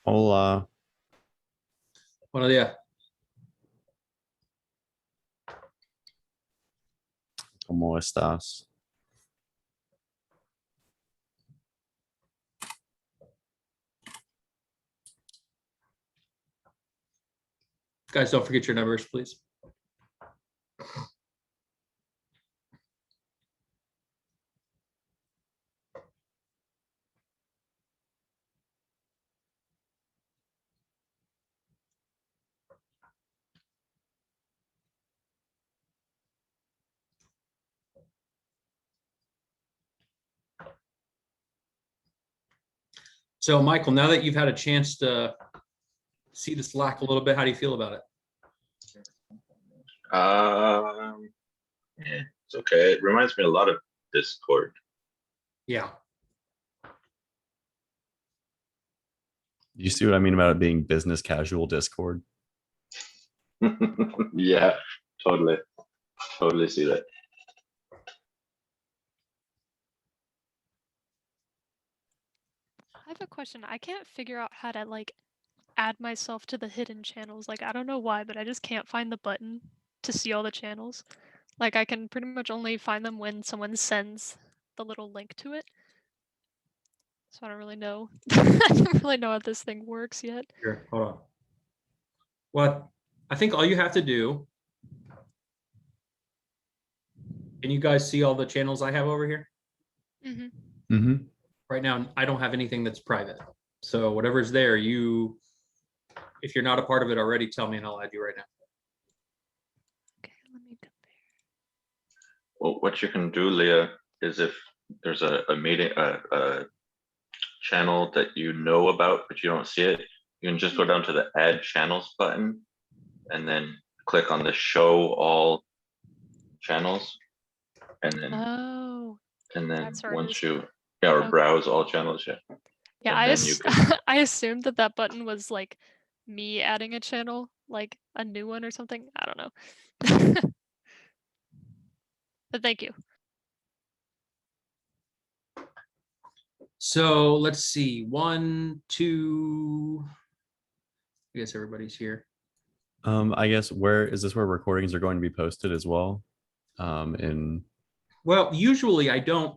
Hola, Buenos días. ¿cómo estás? Guys, don't forget your numbers, please. So, Michael, now that you've had a chance to see the Slack a little bit, how do you feel about it? It's okay. It reminds me a lot of Discord. Yeah. You see what I mean about it being business casual Discord? Yeah, totally. Totally see that. I have a question. I can't figure out how to like add myself to the hidden channels. Like I don't know why, but I just can't find the button to see all the channels. Like I can pretty much only find them when someone sends the little link to it. So I don't really know. I don't really know how this thing works yet. Here, hold on. Well, I think all you have to do. Can you guys see all the channels I have over here? Mm-hmm. Mm-hmm. Right now, I don't have anything that's private. So whatever's there, if you're not a part of it already, tell me and I'll add you right now. Okay, let me go Well, what you can do, Leah, is if there's a meeting, a channel that you know about but you don't see it, you can just go down to the Add Channels button and then click on the Show All Channels, and then Oh, that's where it once is. you or Okay. browse all channels, yeah. Yeah, And then you can. I assumed that button was like me adding a channel, like a new one or something. I don't know. But thank you. So let's see. 1, 2. I guess everybody's here. I guess where recordings are going to be posted as well? Well, usually I don't.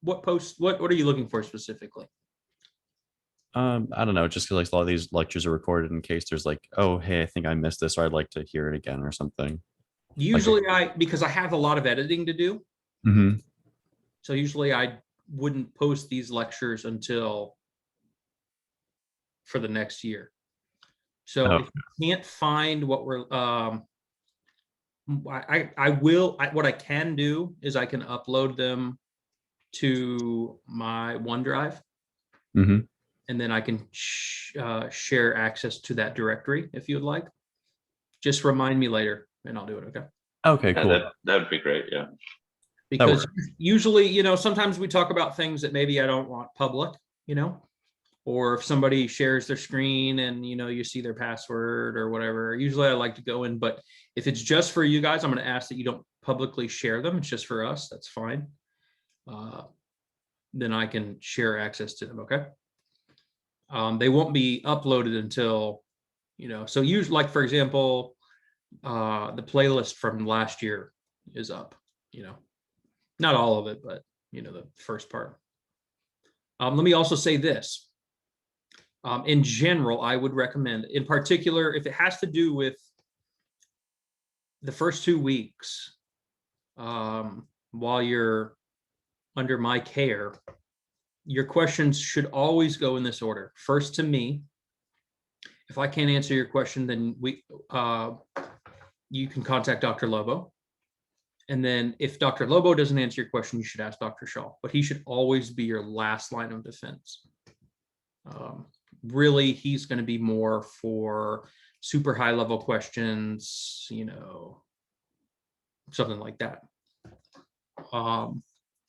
What are you looking for specifically? I don't know, just because like a lot of these lectures are recorded in case there's like, oh hey, I think I missed this, or I'd like to hear it again or something. Usually because I have a lot of editing to do. Mm-hmm. So usually I wouldn't post these lectures until for the next year. So if you can't find what we're what I can do is I can upload them to my OneDrive. Mm-hmm. And then I can share access to that directory if you'd like. Just remind me later and I'll do it, okay? Okay, Yeah, cool. that would be great, yeah. Because usually, sometimes we talk about things that maybe I don't want public, or if somebody shares their screen and, you see their password or whatever, usually I like to go in, but if it's just for you guys, I'm going to ask that you don't publicly share them. It's just for us. That's fine. Then I can share access to them, okay? They won't be uploaded until, so usually, like, for example, the playlist from last year is up, not all of it, but, the first part. Let me also say this. In general, I would recommend, in particular, if it has to do with the first 2 weeks, while you're under my care, your questions should always go in this order. First to me. If I can't answer your question, then you can contact Dr. Lobo. And then if Dr. Lobo doesn't answer your question, you should ask Dr. Shaw, but he should always be your last line of defense. Really, he's going to be more for super high level questions, something like that.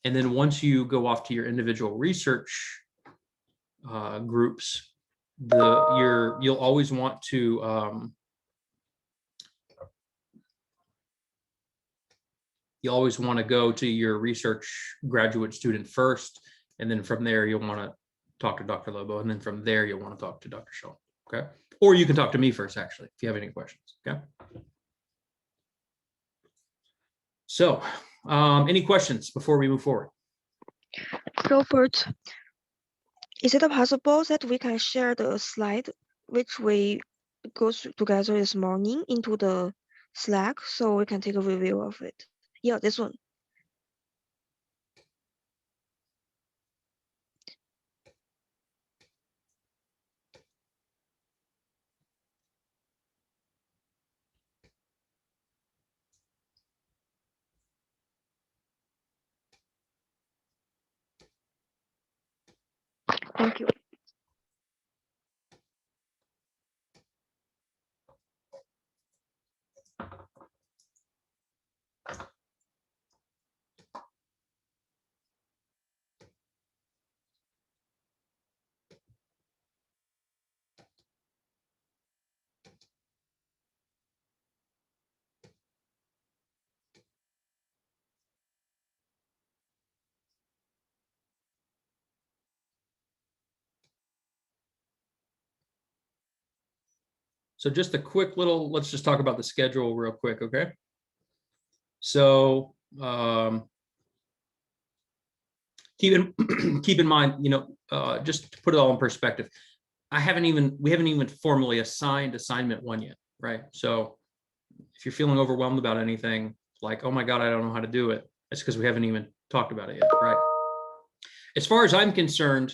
And then once you go off to your individual research groups, you'll always want to go to your research graduate student first, and then from there you'll want to talk to Dr. Lobo, and then from there you'll want to talk to Dr. Shaw. Okay, or you can talk to me first, actually, if you have any questions. Okay. So, any questions before we move forward? Robert, is it possible that we can share the slide which we go through together this morning into the Slack so we can take a review of it? Yeah, this one. Thank you. So just a quick little, let's just talk about the schedule real quick, okay? So keep in mind, you know, just to put it all in perspective, we haven't even formally assigned assignment 1 yet, right? So if you're feeling overwhelmed about anything, like, oh my God, I don't know how to do it, it's because we haven't even talked about it yet, right? As far as I'm concerned,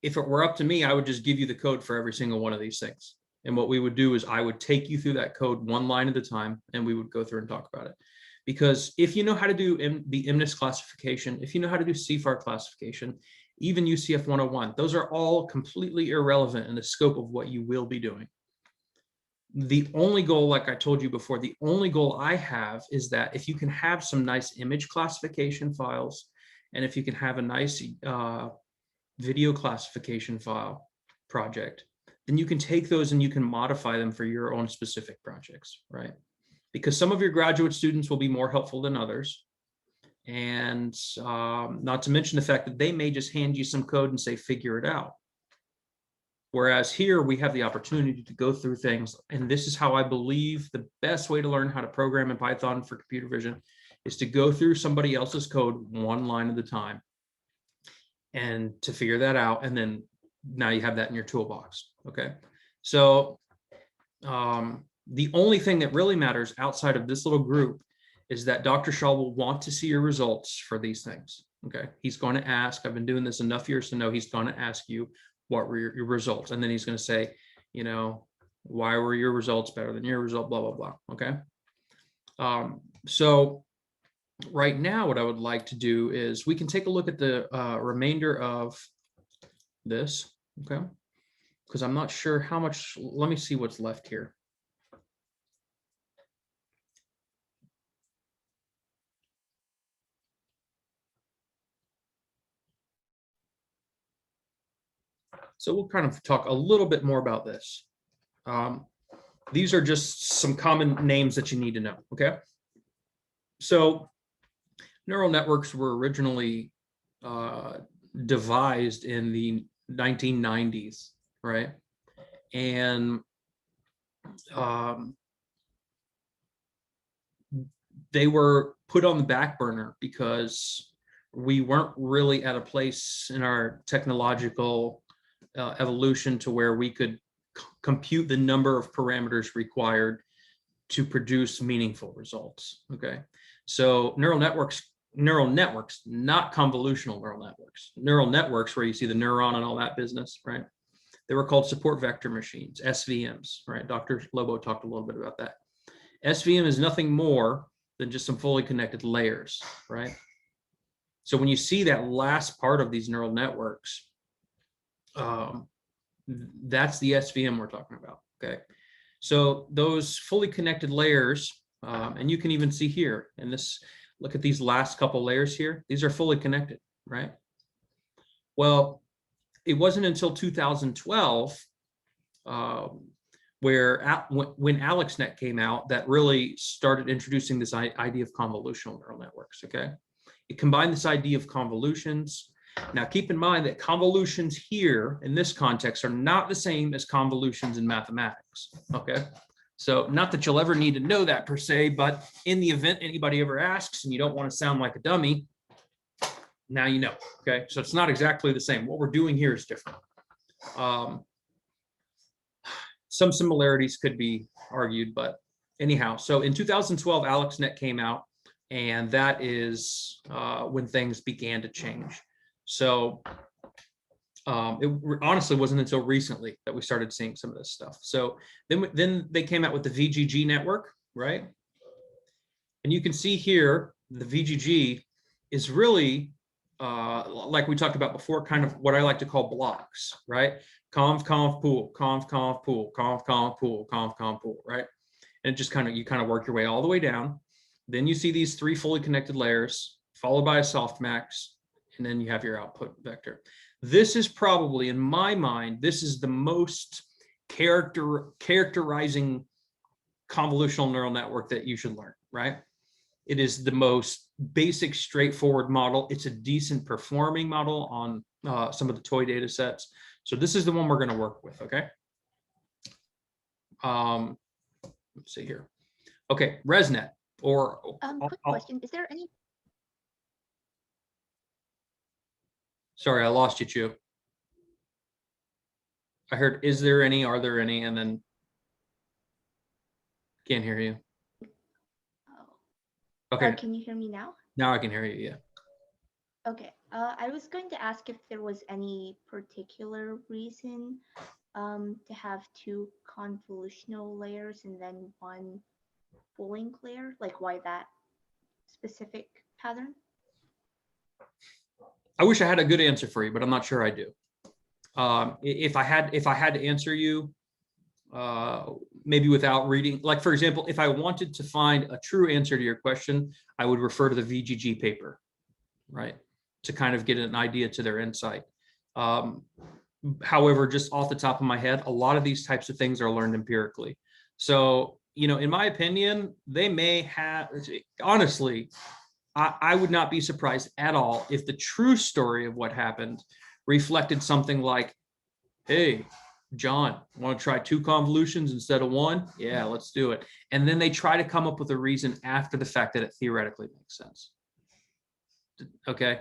if it were up to me, I would just give you the code for every single one of these things. And what we would do is I would take you through that code one line at a time, and we would go through and talk about it. Because if you know how to do the MNIST classification, if you know how to do CFAR classification, even UCF 101, those are all completely irrelevant in the scope of what you will be doing. The only goal, like I told you before, the only goal I have is that if you can have some nice image classification files, and if you can have a nice video classification file project, then you can take those and you can modify them for your own specific projects, right? Because some of your graduate students will be more helpful than others. And not to mention the fact that they may just hand you some code and say, figure it out. Whereas here we have the opportunity to go through things. And this is how I believe the best way to learn how to program in Python for computer vision is to go through somebody else's code one line at a time and to figure that out. And then now you have that in your toolbox. Okay. So the only thing that really matters outside of this little group is that Dr. Shaw will want to see your results for these things. Okay. He's going to ask, I've been doing this enough years to know he's going to ask you, what were your results? And then he's going to say, you know, why were your results better than your result? Blah, blah, blah. Okay. So right now, what I would like to do is we can take a look at the remainder of this. Okay. Because I'm not sure how much, let me see what's left here. So we'll kind of talk a little bit more about this. These are just some common names that you need to know, okay? So neural networks were originally devised in the 1990s, right? And they were put on the back burner because we weren't really at a place in our technological evolution to where we could compute the number of parameters required to produce meaningful results. Okay, so neural networks, not convolutional neural networks. Neural networks where you see the neuron and all that business, right? They were called support vector machines, SVMs, right? Dr. Lobo talked a little bit about that. SVM is nothing more than just some fully connected layers, right? So when you see that last part of these neural networks, that's the SVM we're talking about, okay? So those fully connected layers, and you can even see here in this, look at these last couple layers here, these are fully connected, right? Well, it wasn't until 2012 where when AlexNet came out that really started introducing this idea of convolutional neural networks, okay? It combined this idea of convolutions Now, keep in mind that convolutions here in this context are not the same as convolutions in mathematics, okay? So not that you'll ever need to know that per se, but in the event anybody ever asks and you don't want to sound like a dummy, now you know, okay? So it's not exactly the same. What we're doing here is different. Some similarities could be argued, but anyhow, so in 2012, AlexNet came out, and that is when things began to change. So it honestly wasn't until recently that we started seeing some of this stuff. So then they came out with the VGG network, right? And you can see here, the VGG is really, like we talked about before, kind of what I like to call blocks, right? Conv, conv, pool, conv, conv, pool, conv, conv, pool, conv, conv, pool, right? And it just kind of, you kind of work your way all the way down. Then you see these 3 fully connected layers, followed by a softmax, and then you have your output vector. This is probably, in my mind, this is the most characterizing convolutional neural network that you should learn, right? It is the most basic, straightforward model. It's a decent performing model on some of the toy data sets. So this is the one we're going to work with, okay? Let's see here. Okay, ResNet, or quick question. Is there any? Sorry, I lost you, Chu. I heard, is there any, are there any, and then can't hear you. Oh. Okay. Can you hear me now? Now I can hear you, yeah. Okay. I was going to ask if there was any particular reason to have 2 convolutional layers and then 1 full link layer, like why that specific pattern? I wish I had a good answer for you, but I'm not sure I do. If I had to answer you, maybe without reading, like for example, if I wanted to find a true answer to your question, I would refer to the VGG paper, right? To kind of get an idea to their insight. However, just off the top of my head, a lot of these types of things are learned empirically. So, you know, in my opinion, they may have, honestly, I would not be surprised at all if the true story of what happened reflected something like, hey, John, want to try 2 convolutions instead of 1? Yeah, let's do it. And then they try to come up with a reason after the fact that it theoretically makes sense. Okay.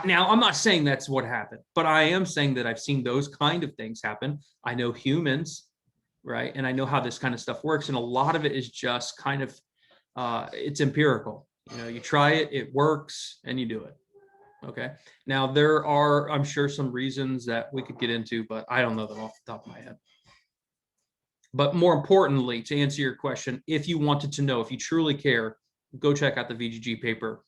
Now, I'm not saying that's what happened, but I am saying that I've seen those kind of things happen. I know humans, right? And I know how this kind of stuff works. And a lot of it is just kind of, it's empirical. You know, you try it, it works, and you do it. Okay. Now, there are, I'm sure, some reasons that we could get into, but I don't know them off the top of my head. But more importantly, to answer your question, if you wanted to know, if you truly care, go check out the VGG paper.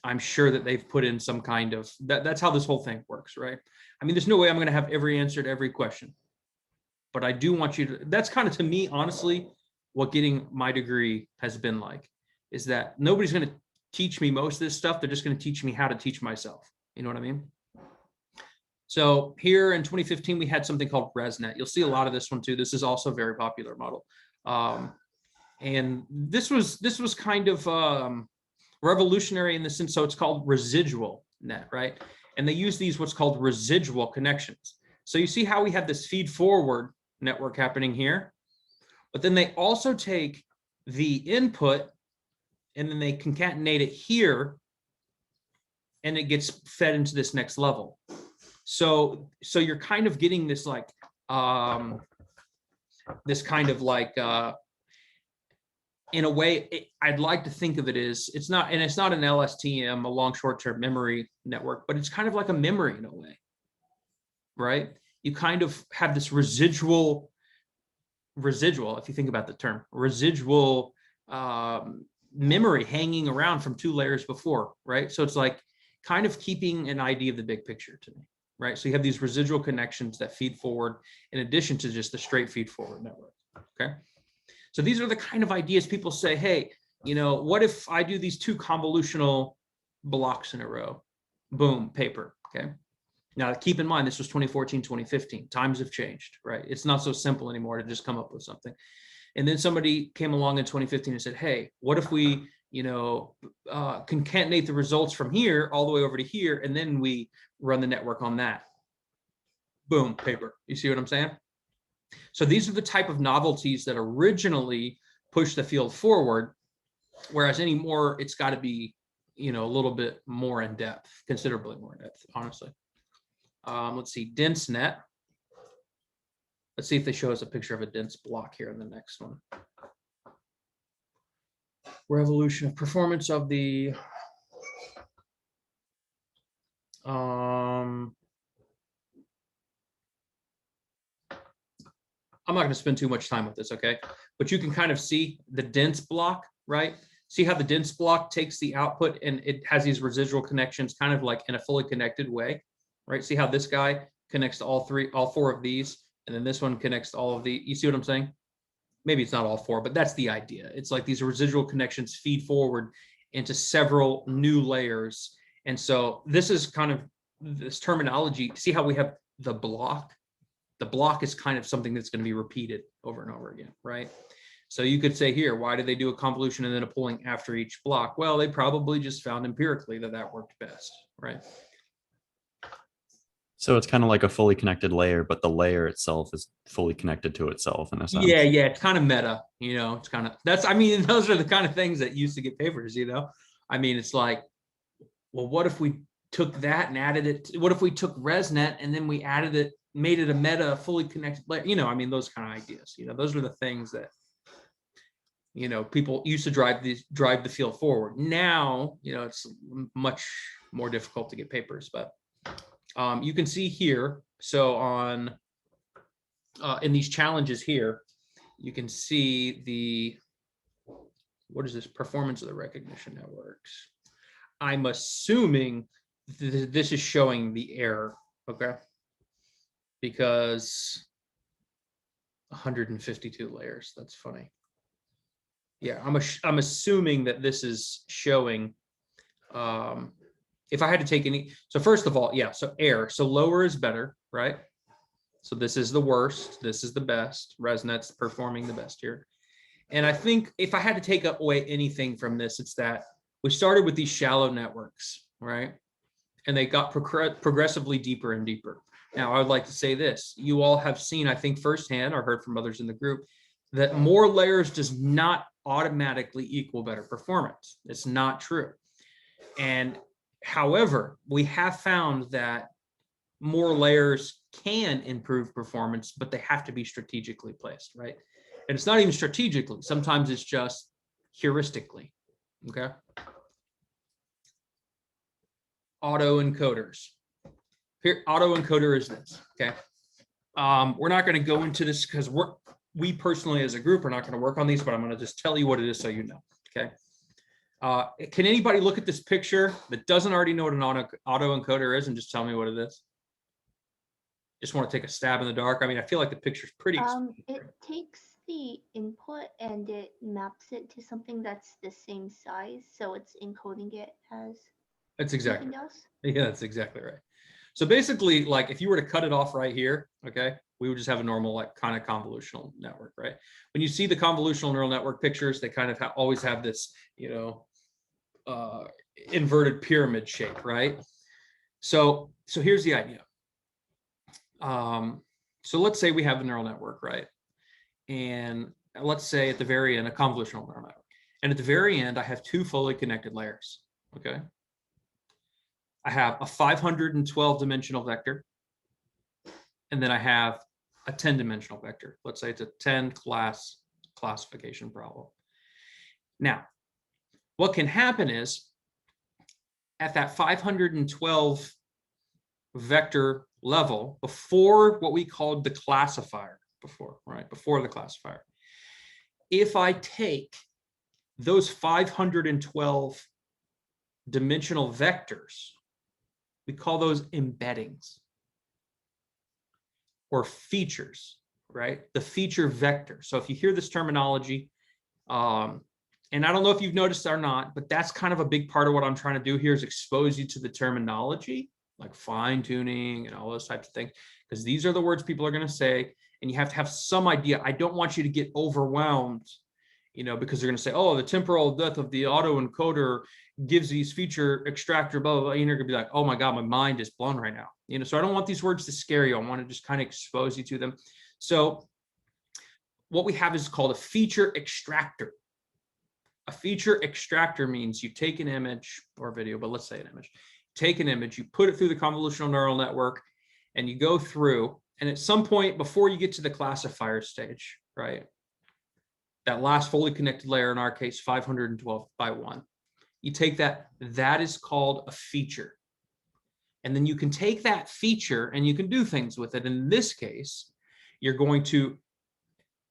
I'm sure that they've put in some kind of, that's how this whole thing works, right? I mean, there's no way I'm going to have every answer to every question. But I do want you to, that's kind of, to me, honestly, what getting my degree has been like, is that nobody's going to teach me most of this stuff. They're just going to teach me how to teach myself. You know what I mean? So here in 2015, we had something called ResNet. You'll see a lot of this one too. This is also a very popular model. And this was kind of revolutionary in the sense, so it's called residual net, right? And they use these what's called residual connections. So you see how we have this feed forward network happening here, but then they also take the input and then they concatenate it here, and it gets fed into this next level. So you're kind of getting this like, this kind of like, in a way, I'd like to think of it as, it's not an LSTM, a long short-term memory network, but it's kind of like a memory in a way, right? You kind of have this residual, if you think about the term, residual memory hanging around from 2 layers before, right? So it's like kind of keeping an idea of the big picture to me, right? So you have these residual connections that feed forward in addition to just the straight feed forward network, okay? So these are the kind of ideas people say, hey, you know, what if I do these 2 convolutional blocks in a row? Boom, paper, okay? Now, keep in mind, this was 2014, 2015. Times have changed, right? It's not so simple anymore to just come up with something. And then somebody came along in 2015 and said, hey, what if we concatenate the results from here all the way over to here, and then we run the network on that. Boom, paper. You see what I'm saying? So these are the type of novelties that originally push the field forward, whereas anymore, it's got to be, a little bit more in depth, considerably more in depth, honestly. Let's see, dense net. Let's see if they show us a picture of a dense block here in the next one. Revolution of performance of the I'm not going to spend too much time with this, okay? But you can kind of see the dense block, right? See how the dense block takes the output and it has these residual connections kind of like in a fully connected way, right? See how this guy connects to all four of these, and then this one connects to all of the, you see what I'm saying? Maybe it's not all four, but that's the idea. It's like these residual connections feed forward into several new layers. And so this is kind of this terminology. See how we have the block? The block is kind of something that's going to be repeated over and over again, right? So you could say here, why did they do a convolution and then a pooling after each block? Well, they probably just found empirically that that worked best, right? So it's kind of like a fully connected layer, but the layer itself is fully connected to itself in a sense. Yeah, it's kind of meta, it's kind of, those are the kind of things that used to get papers, it's like, well, what if we took that and added it? What if we took ResNet and then we added it, made it a meta fully connected layer? Those kind of ideas, those are the things that, people used to drive the field forward. Now, it's much more difficult to get papers, but you can see here, so on in these challenges here, you can see what is this, performance of the recognition networks. I'm assuming this is showing the error, okay? Because 152 layers, that's funny. Yeah, I'm assuming that this is showing, if I had to take any, so first of all, yeah, so error, so lower is better, right? So this is the worst, this is the best, ResNet's performing the best here. And I think if I had to take away anything from this, it's that we started with these shallow networks, right? And they got progressively deeper and deeper. Now, I would like to say this. You all have seen, I think, firsthand or heard from others in the group, that more layers does not automatically equal better performance. It's not true. And however, we have found that more layers can improve performance, but they have to be strategically placed, right? And it's not even strategically. Sometimes it's just heuristically, okay? Autoencoders. Here, autoencoder is this, okay? We're not going to go into this because we personally as a group are not going to work on these, but I'm going to just tell you what it is so you know, okay? Can anybody look at this picture that doesn't already know what an autoencoder is and just tell me what it is? Just want to take a stab in the dark. I feel like the picture's pretty. It takes the input and it maps it to something that's the same size, so it's encoding it as. That's exactly. Else. Yeah, that's exactly right. So basically, like if you were to cut it off right here, okay, we would just have a normal like kind of convolutional network, right? When you see the convolutional neural network pictures, they kind of always have this, inverted pyramid shape, right? So here's the idea. So let's say we have a neural network, right? And let's say at the very end, a convolutional neural network. And at the very end, I have two fully connected layers, okay? I have a 512 dimensional vector, and then I have a 10-dimensional vector. Let's say it's a 10 class classification problem. Now, what can happen is at that 512 vector level, before what we called the classifier, before the classifier, if I take those 512 dimensional vectors, we call those embeddings or features, right? The feature vector. So if you hear this terminology, and I don't know if you've noticed or not, but that's kind of a big part of what I'm trying to do here is expose you to the terminology, like fine tuning and all those types of things, because these are the words people are going to say, and you have to have some idea. I don't want you to get overwhelmed you know, because they're going to say, oh, the temporal depth of the autoencoder gives these feature extractor, blah, blah, blah. And you're going to be like, oh my God, my mind is blown right now. You know, so I don't want these words to scare you. I want to just kind of expose you to them. So what we have is called a feature extractor. A feature extractor means you take an image or video, but let's say an image, take an image, you put it through the convolutional neural network, and you go through, and at some point before you get to the classifier stage, right? That last fully connected layer, in our case, 512 by 1. You take that, that is called a feature. And then you can take that feature and you can do things with it. In this case, you're going to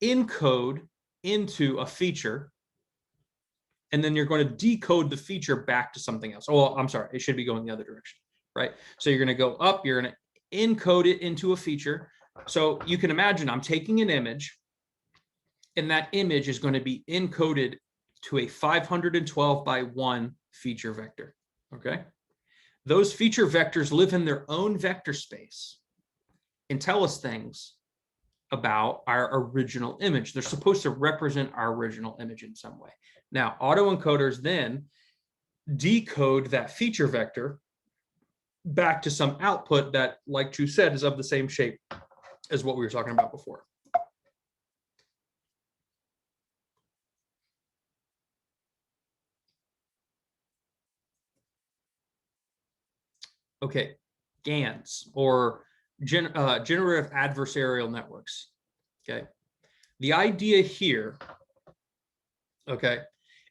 encode into a feature, and then you're going to decode the feature back to something else. Oh, I'm sorry, it should be going the other direction, right? So you're going to go up, you're going to encode it into a feature. So you can imagine I'm taking an image, and that image is going to be encoded to a 512 by 1 feature vector, okay? Those feature vectors live in their own vector space and tell us things about our original image. They're supposed to represent our original image in some way. Now, autoencoders then decode that feature vector back to some output that, like Chu said, is of the same shape as what we were talking about before. Okay, Gans, or generative adversarial networks. Okay, the idea here, okay,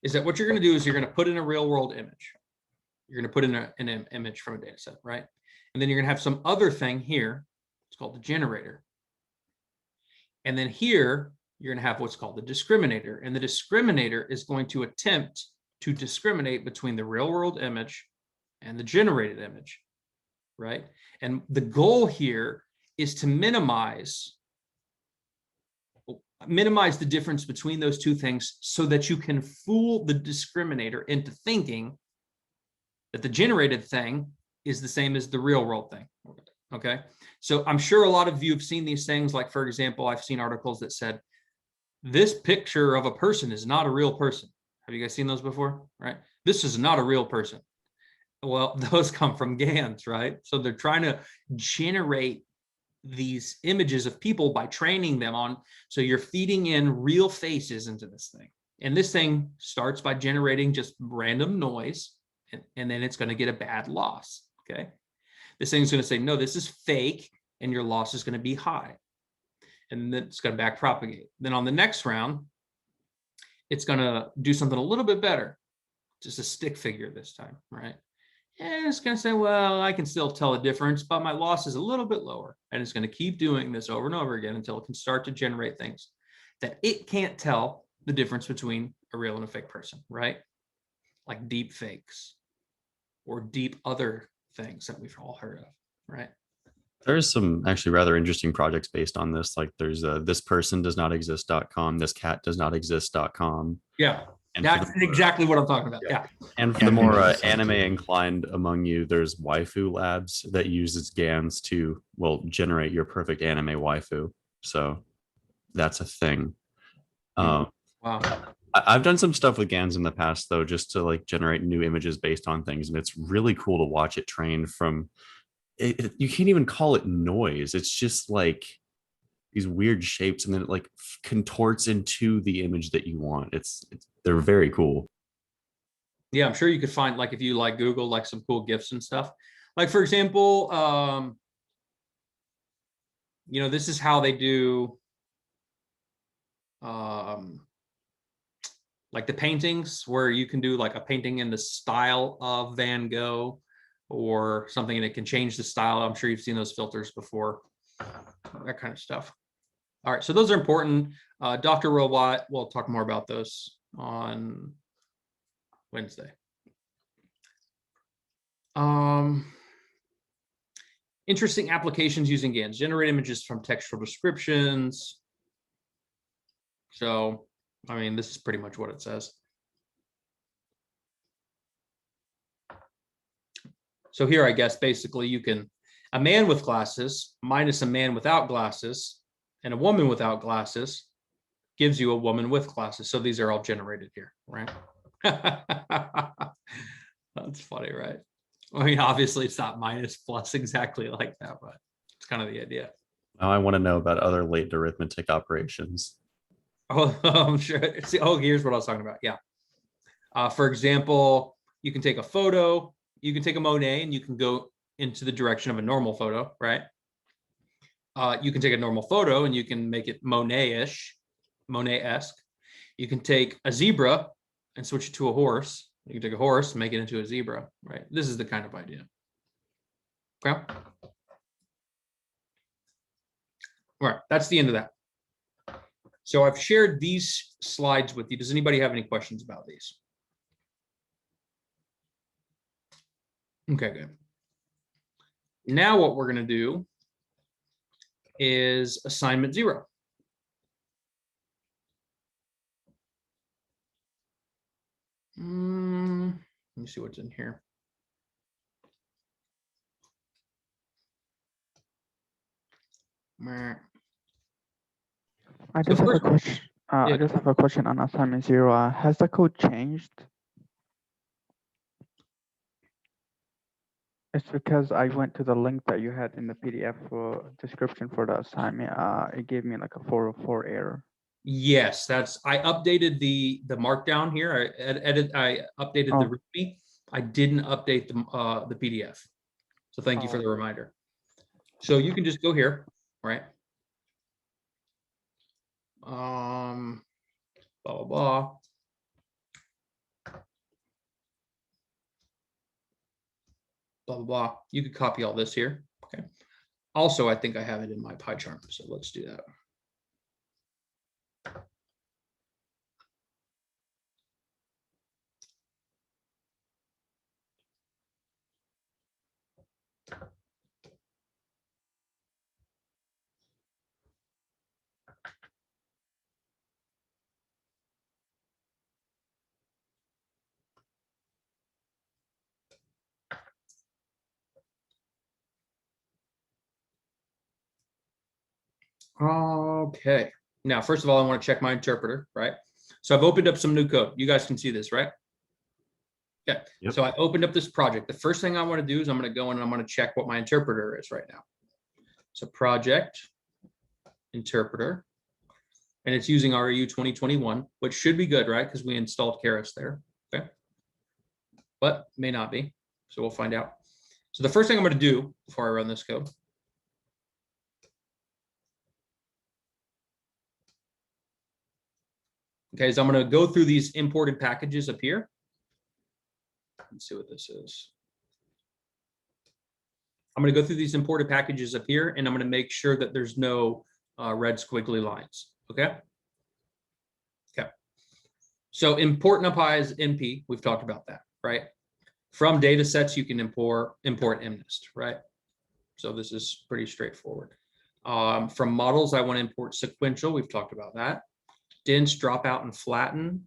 is that what you're going to do is you're going to put in a real world image. You're going to put in an image from a data set, right? And then you're going to have some other thing here. It's called the generator. And then here, you're going to have what's called the discriminator. And the discriminator is going to attempt to discriminate between the real world image and the generated image, right? And the goal here is to minimize the difference between those two things so that you can fool the discriminator into thinking that the generated thing is the same as the real world thing. Okay, so I'm sure a lot of you have seen these things. Like, for example, I've seen articles that said this picture of a person is not a real person. Have you guys seen those before? Right? This is not a real person. Well, those come from Gans, right? So they're trying to generate these images of people by training them on. So you're feeding in real faces into this thing. And this thing starts by generating just random noise, and then it's going to get a bad loss. Okay. This thing's going to say, no, this is fake, and your loss is going to be high. And then it's going to back propagate. Then on the next round, it's going to do something a little bit better. Just a stick figure this time, right? And it's going to say, well, I can still tell a difference, but my loss is a little bit lower. And it's going to keep doing this over and over again until it can start to generate things that it can't tell the difference between a real and a fake person, right? Like deep fakes or deep other things that we've all heard of, right? There's some actually rather interesting projects based on this. Like there's thispersondoesnotexist.com, thiscatdoesnotexist.com. Yeah, And that's exactly what I'm talking about. Yeah. And for the more anime inclined among you, there's waifu labs that uses Gans to, well, generate your perfect anime waifu. So that's a thing. Wow. I've done some stuff with Gans in the past, though, just to like generate new images based on things. And it's really cool to watch it train from you can't even call it noise. It's just like these weird shapes, and then it like contorts into the image that you want. They're very cool. Yeah, I'm sure you could find, like, if you like Google, like some cool GIFs and stuff. Like, for example, you know, this is how they do like the paintings, where you can do like a painting in the style of Van Gogh or something, and it can change the style. I'm sure you've seen those filters before, that kind of stuff. All right, so those are important. Dr. Robot, we'll talk more about those on Wednesday. Interesting applications using Gans. Generate images from textual descriptions. So, I mean, this is pretty much what it says. So here, I guess, basically you can, a man with glasses minus a man without glasses and a woman without glasses gives you a woman with classes. So these are all generated here, right? That's funny, right? I mean, obviously it's not minus plus exactly like that, but it's kind of the idea. Now I want to know about other latent arithmetic operations. Oh, I'm sure. See, oh, here's what I was talking about. Yeah. For example, you can take a photo, you can take a Monet and you can go into the direction of a normal photo, right? You can take a normal photo and you can make it Monet-ish, Monet-esque. You can take a zebra and switch it to a horse. You can take a horse and make it into a zebra, right? This is the kind of idea. Okay. All right, that's the end of that. So I've shared these slides with you. Does anybody have any questions about these? Okay, good. Now what we're going to do is assignment 0. Let me see what's in here. I just have a question. I just have a question on assignment 0. Has the code changed? It's because I went to the link that you had in the PDF for description for the assignment. It gave me like a 404 error. Yes, I updated the markdown here. I updated the README. I didn't update the PDF. So thank you for the reminder. So you can just go here, right? Blah blah blah. Blah blah blah. You could copy all this here. Okay. Also, I think I have it in my pie chart. So let's do that. Okay. Now, first of all, I want to check my interpreter, right? So I've opened up some new code. You guys can see this, right? Okay. Yep. So I opened up this project. The first thing I want to do is I'm going to go in and I'm going to check what my interpreter is right now. So project, interpreter, and it's using REU 2021, which should be good, right? Because we installed Keras there. Okay. But may not be. So we'll find out. So the first thing I'm going to do before I run this code okay, so I'm going to go through these imported packages up here. Let's see what this is. I'm going to go through these imported packages up here, and I'm going to make sure that there's no red squiggly lines. Okay. Okay. So import numpy is NP. We've talked about that, right? From data sets, you can import MNIST, right? So this is pretty straightforward. From models, I want to import sequential. We've talked about that. Dense, dropout, and flatten.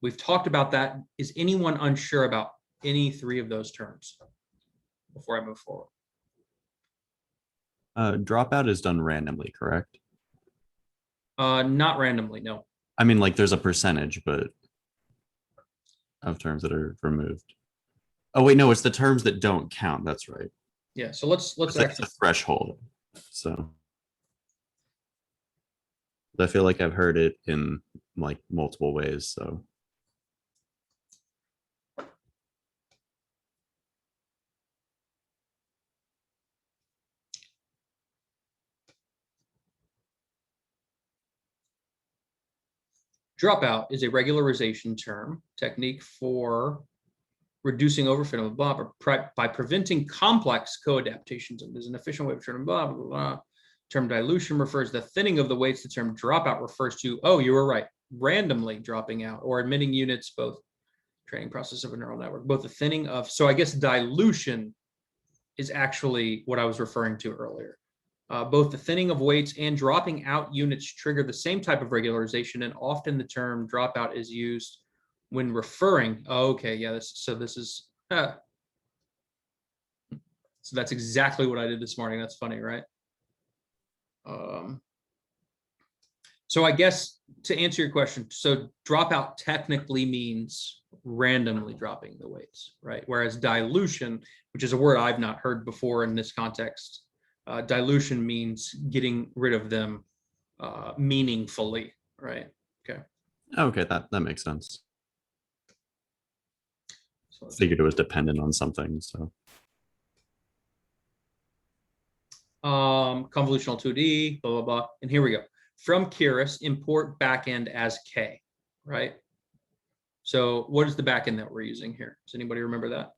We've talked about that. Is anyone unsure about any 3 of those terms before I move forward? Dropout is done randomly, correct? Not randomly, no. I mean, like there's a percentage, but of terms that are removed. Oh wait, no, it's the terms that don't count. That's right. Yeah. So let's actually the threshold. So I feel like I've heard it in like multiple ways. So. Dropout is a regularization term technique for reducing overfitting of blah by preventing complex co-adaptations. It is an efficient way of turning blah, blah, blah. Term dilution refers to the thinning of the weights. The term dropout refers to, oh, you were right, randomly dropping out or admitting units, both training process of a neural network, both the thinning of, so I guess dilution is actually what I was referring to earlier. Both the thinning of weights and dropping out units trigger the same type of regularization, and often the term dropout is used when referring. Oh, okay, yeah. This is. So that's exactly what I did this morning. That's funny, right? So I guess to answer your question, so dropout technically means randomly dropping the weights, right? Whereas dilution, which is a word I've not heard before in this context, dilution means getting rid of them meaningfully, right? Okay. Okay, that makes sense. So Figured it was dependent on something. So convolutional 2D, blah, blah, blah. And here we go. From Keras, import backend as K, right? So what is the backend that we're using here? Does anybody remember that?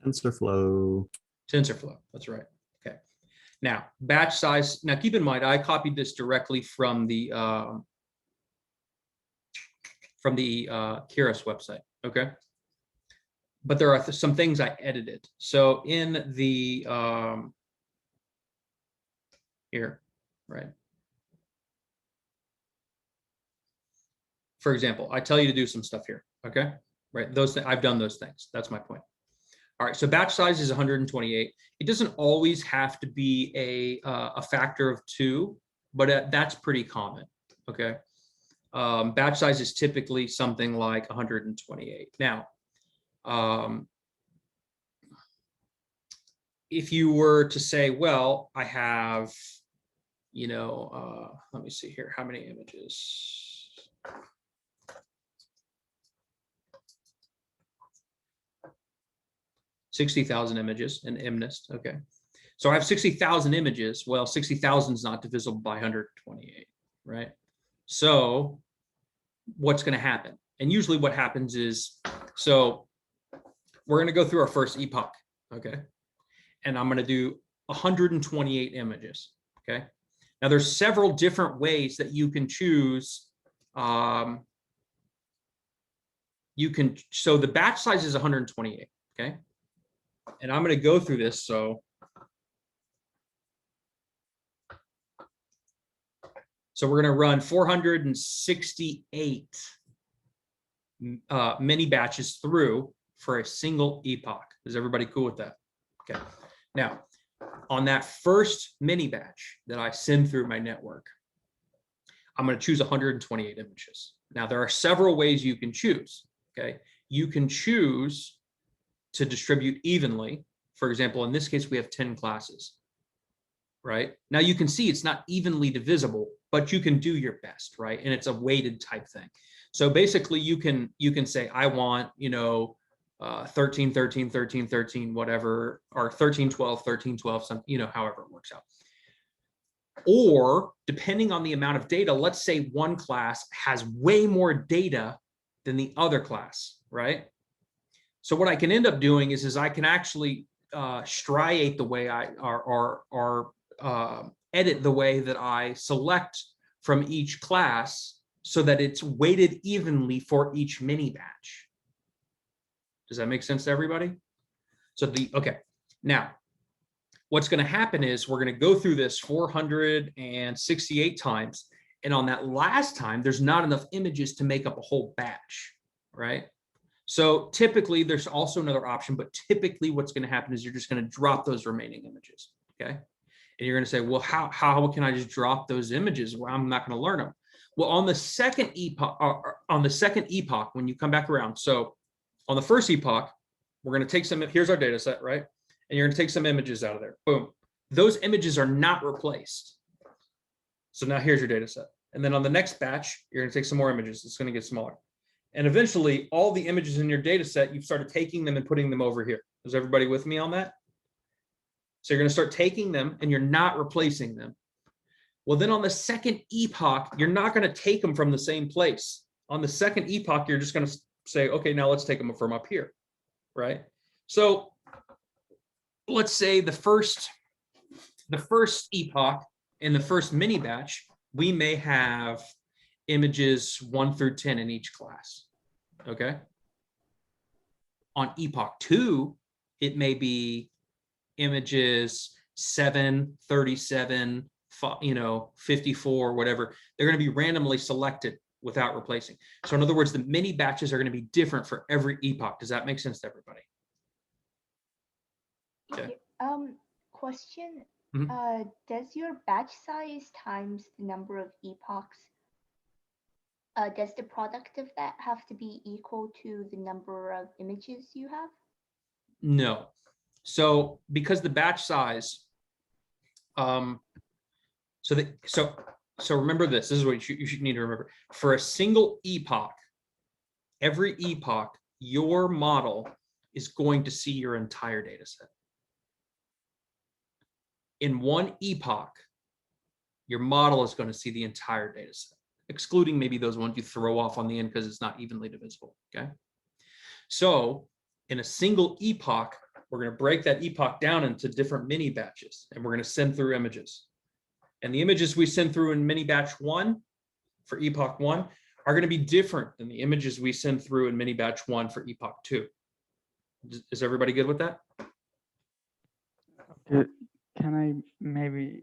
TensorFlow. TensorFlow, that's right. Okay. Now, batch size. Now, keep in mind, I copied this directly from the Keras website, okay? But there are some things I edited. So in the, here, right? For example, I tell you to do some stuff here, okay? Right, those I've done those things. That's my point. All right, so batch size is 128. It doesn't always have to be a factor of 2, but that's pretty common, okay? Batch size is typically something like 128. Now, if you were to say, well, I have, you know, let me see here, how many images? 60,000 images in MNIST, okay. So I have 60,000 images. Well, 60,000 is not divisible by 128, right? So what's going to happen? And usually what happens is, so we're going to go through our first epoch, okay? And I'm going to do 128 images, okay? Now there's several different ways that you can choose. So the batch size is 128, okay? And I'm going to go through this. So we're going to run 468 mini batches through for a single epoch. Is everybody cool with that? Okay. Now, on that first mini batch that I send through my network, I'm going to choose 128 images. Now, there are several ways you can choose. Okay. You can choose to distribute evenly. For example, in this case, we have 10 classes. Right? Now you can see it's not evenly divisible, but you can do your best, right? And it's a weighted type thing. So basically you can say, I want, you know, 13, 13, 13, 13, whatever, or 13, 12, 13, 12, some, you know, however it works out. Or depending on the amount of data, let's say one class has way more data than the other class, right? So what I can end up doing is I can actually striate the way edit the way that I select from each class so that it's weighted evenly for each mini batch. Does that make sense to everybody? So okay, now what's going to happen is we're going to go through this 468 times. And on that last time, there's not enough images to make up a whole batch, right? So typically there's also another option, but typically what's going to happen is you're just going to drop those remaining images, okay? And you're going to say, well, how can I just drop those images? Well, I'm not going to learn them. Well, on the second epoch, when you come back around, so on the first epoch, we're going to take some, here's our data set, right? And you're going to take some images out of there. Boom. Those images are not replaced. So now here's your data set. And then on the next batch, you're going to take some more images. It's going to get smaller. And eventually, all the images in your data set, you've started taking them and putting them over here. Is everybody with me on that? So you're going to start taking them and you're not replacing them. Well, then on the second epoch, you're not going to take them from the same place. On the second epoch, you're just going to say, okay, now let's take them from up here, right? So let's say the first epoch in the first mini batch, we may have images 1 through 10 in each class, okay? On epoch 2, it may be images 7, 37, 54, whatever. They're going to be randomly selected without replacing. So in other words, the mini batches are going to be different for every epoch. Does that make sense to everybody? Okay. Question. Mhm. Does your batch size times the number of epochs Does the product of that have to be equal to the number of images you have? No. So because the batch size, so remember this. This is what you should need to remember. For a single epoch, every epoch, your model is going to see your entire data set. In one epoch, your model is going to see the entire data set, excluding maybe those ones you throw off on the end because it's not evenly divisible, okay? So in a single epoch, we're going to break that epoch down into different mini batches, and we're going to send through images. And the images we send through in mini batch 1 for epoch 1 are going to be different than the images we send through in mini batch 1 for epoch 2. Is everybody good with that? Okay. Can I maybe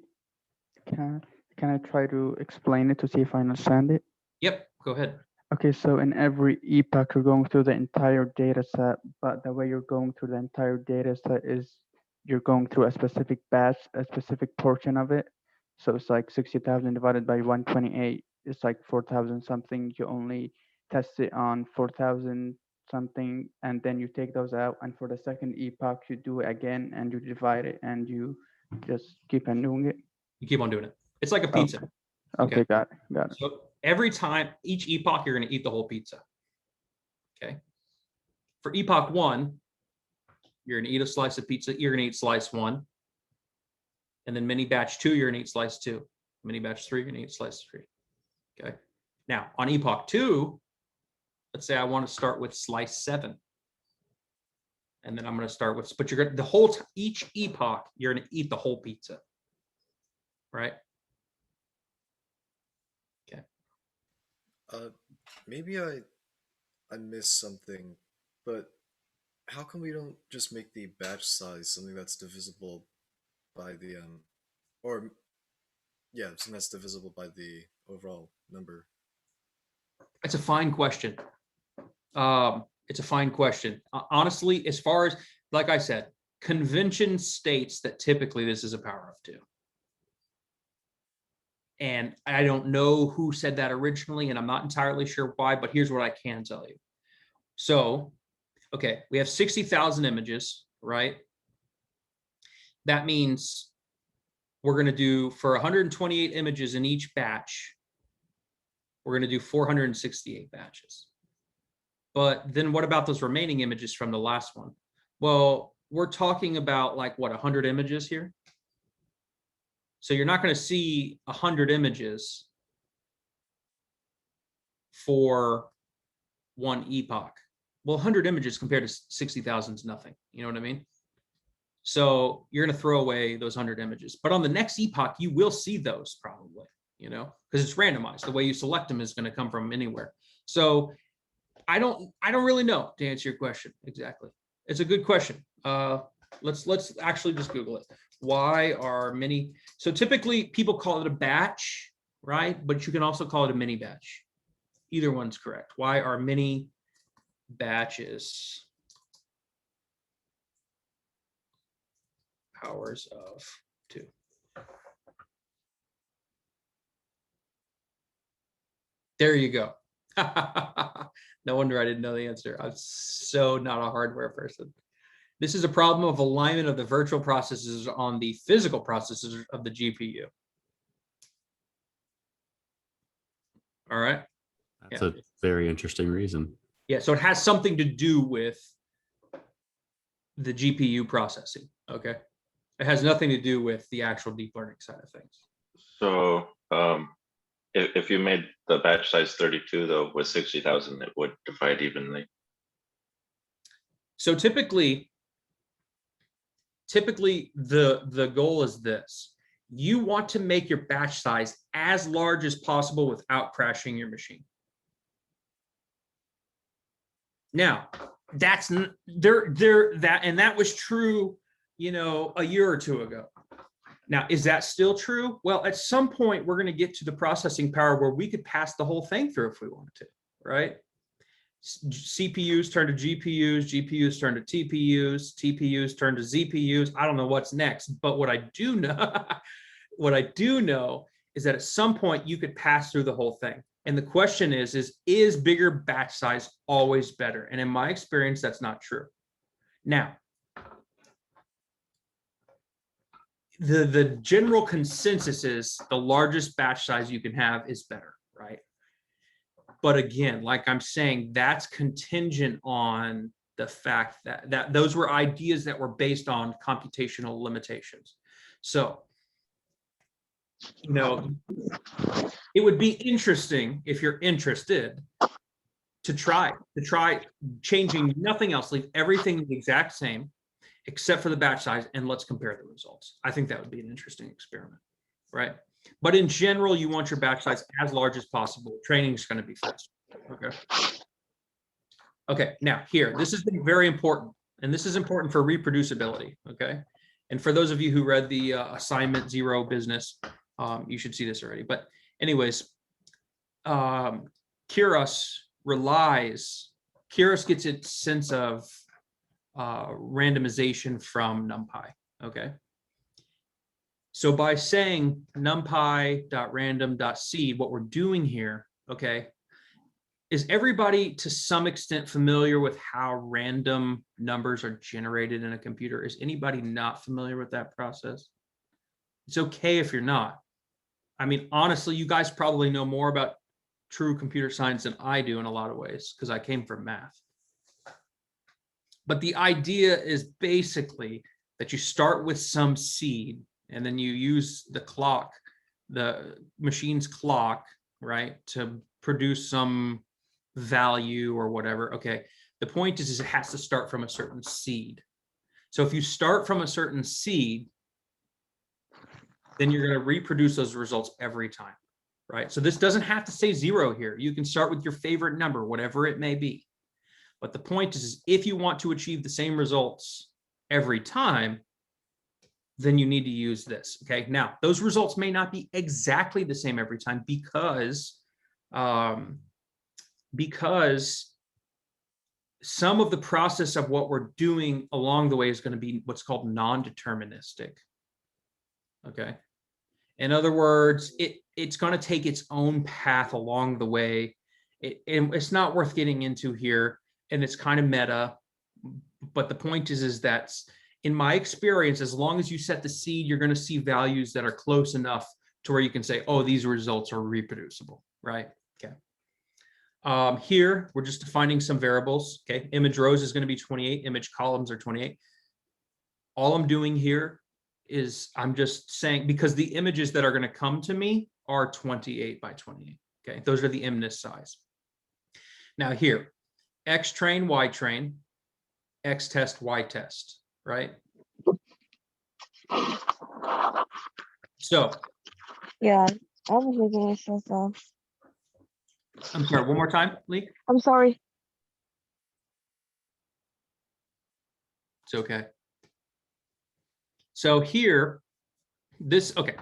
can I try to explain it to see if I understand it? Yep, go ahead. Okay, so in every epoch, you're going through the entire data set, but the way you're going through the entire data set is you're going through a specific batch, a specific portion of it. So it's like 60,000 divided by 128. It's like 4,000 something. You only test it on 4,000 something, and then you take those out. And for the second epoch, you do it again, and you divide it, and you just keep on doing it. You keep on doing it. It's like a pizza. Okay, got it. So every time, each epoch, you're going to eat the whole pizza. Okay. For epoch 1, you're going to eat a slice of pizza. You're going to eat slice 1. And then mini batch 2, you're going to eat slice 2. Mini batch 3, you're going to eat slice 3. Okay. Now on epoch 2, let's say I want to start with slice 7. And then I'm going to start with, but you're going to, each epoch, you're going to eat the whole pizza. Right? Okay. Maybe I missed something, but how come we don't just make the batch size something that's divisible by the something that's divisible by the overall number? It's a fine question. It's a fine question. Honestly, as far as, like I said, convention states that typically this is a power of 2. And I don't know who said that originally, and I'm not entirely sure why, but here's what I can tell you. So, okay, we have 60,000 images, right? That means we're going to do, for 128 images in each batch, we're going to do 468 batches. But then what about those remaining images from the last one? Well, we're talking about like, what, 100 images here? So you're not going to see 100 images for one epoch. Well, 100 images compared to 60,000 is nothing. You know what I mean? So you're going to throw away those 100 images. But on the next epoch, you will see those probably, you know, because it's randomized. The way you select them is going to come from anywhere. So I don't really know, to answer your question exactly. It's a good question. Let's actually just Google it. Why are many? So typically people call it a batch, right? But you can also call it a mini batch. Either one's correct. Why are mini batches powers of 2? There you go. No wonder I didn't know the answer. I'm so not a hardware person. This is a problem of alignment of the virtual processors on the physical processors of the GPU. All right. That's a very interesting reason. Yeah, so it has something to do with the GPU processing. Okay. It has nothing to do with the actual deep learning side of things. So if you made the batch size 32 though with 60,000, it would divide evenly. So typically the goal is this. You want to make your batch size as large as possible without crashing your machine. Now, that was true, you know, a year or two ago. Now, is that still true? Well, at some point, we're going to get to the processing power where we could pass the whole thing through if we wanted to, right? CPUs turn to GPUs, GPUs turn to TPUs, TPUs turn to ZPUs. I don't know what's next, but what I do know, is that at some point you could pass through the whole thing. And the question is bigger batch size always better? And in my experience, that's not true. Now, the general consensus is the largest batch size you can have is better, right? But again, like I'm saying, that's contingent on the fact that those were ideas that were based on computational limitations. So, you know, it would be interesting, if you're interested, to try changing nothing else, leave everything the exact same except for the batch size, and let's compare the results. I think that would be an interesting experiment, right? But in general, you want your batch size as large as possible. Training is going to be fast. Okay. Okay, now here, this is very important, and this is important for reproducibility, okay? And for those of you who read the assignment 0 business, you should see this already. But anyways, Keras gets its sense of randomization from NumPy, okay? So by saying numpy.random.seed, what we're doing here, okay, is everybody to some extent familiar with how random numbers are generated in a computer? Is anybody not familiar with that process? It's okay if you're not. I mean, honestly, you guys probably know more about true computer science than I do in a lot of ways, because I came from math. But the idea is basically that you start with some seed, and then you use the clock, the machine's clock, right, to produce some value or whatever. Okay, the point is it has to start from a certain seed. So if you start from a certain seed, then you're going to reproduce those results every time, right? So this doesn't have to say 0 here. You can start with your favorite number, whatever it may be. But the point is if you want to achieve the same results every time, then you need to use this, okay? Now, those results may not be exactly the same every time because some of the process of what we're doing along the way is going to be what's called non-deterministic, okay? In other words, it's going to take its own path along the way. It's not worth getting into here, and it's kind of meta, but the point is that in my experience, as long as you set the seed, you're going to see values that are close enough to where you can say, oh, these results are reproducible, right? Okay. Here, we're just defining some variables, okay? Image rows is going to be 28, image columns are 28. All I'm doing here is I'm just saying, because the images that are going to come to me are 28 by 28, okay? Those are the MNIST size. Now here, X train, Y train, X test, Y test, right? So. Yeah, I'm figuring this out. I'm sorry, one more time, Lee? I'm sorry. It's okay. So here, okay.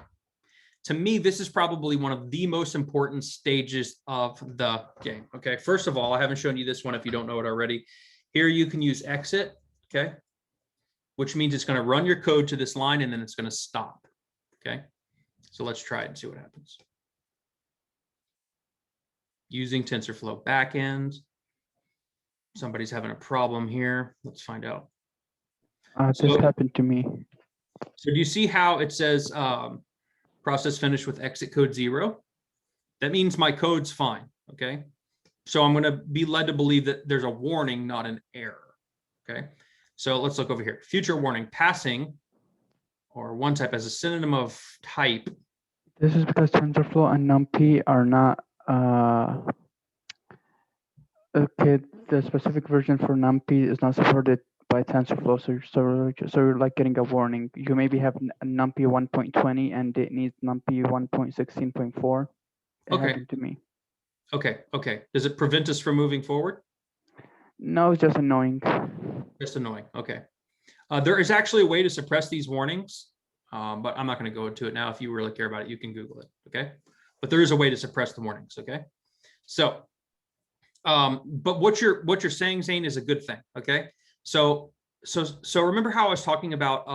To me, this is probably one of the most important stages of the game, okay? First of all, I haven't shown you this one if you don't know it already. Here you can use exit, okay? Which means it's gonna run your code to this line and then it's gonna stop, okay? So let's try it and see what happens. Using TensorFlow backend. Somebody's having a problem here. Let's find out. This happened to me. So do you see how it says process finished with exit code 0? That means my code's fine, okay? So I'm gonna be led to believe that there's a warning, not an error, okay? So let's look over here. Future warning, passing, or one type as a synonym of type. This is because TensorFlow and NumPy are not, okay, the specific version for NumPy is not supported by TensorFlow, so you're like getting a warning. You maybe have a NumPy 1.20 and it needs NumPy 1.16.4. It happened to me. Okay. Does it prevent us from moving forward? No, it's just annoying. Just annoying, okay. There is actually a way to suppress these warnings, but I'm not gonna go into it now. If you really care about it, you can Google it, okay? But there is a way to suppress the warnings, okay? So, but what you're saying, Zane, is a good thing, okay? So remember how I was talking about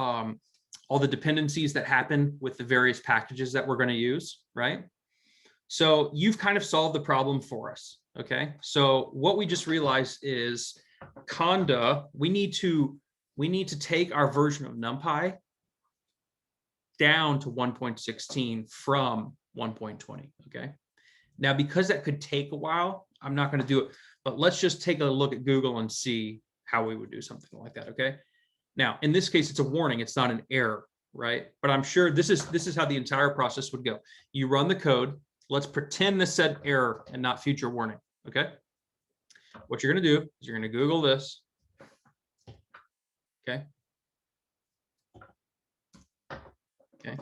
all the dependencies that happen with the various packages that we're going to use, right? So you've kind of solved the problem for us. Okay. So what we just realized is Conda, we need to take our version of NumPy down to 1.16 from 1.20. Okay. Now, because that could take a while, I'm not going to do it, but let's just take a look at Google and see how we would do something like that. Okay. Now, in this case, it's a warning. It's not an error, right? But I'm sure this is how the entire process would go. You run the code. Let's pretend this said error and not future warning. Okay. What you're going to do is you're going to Google this. Okay. Okay.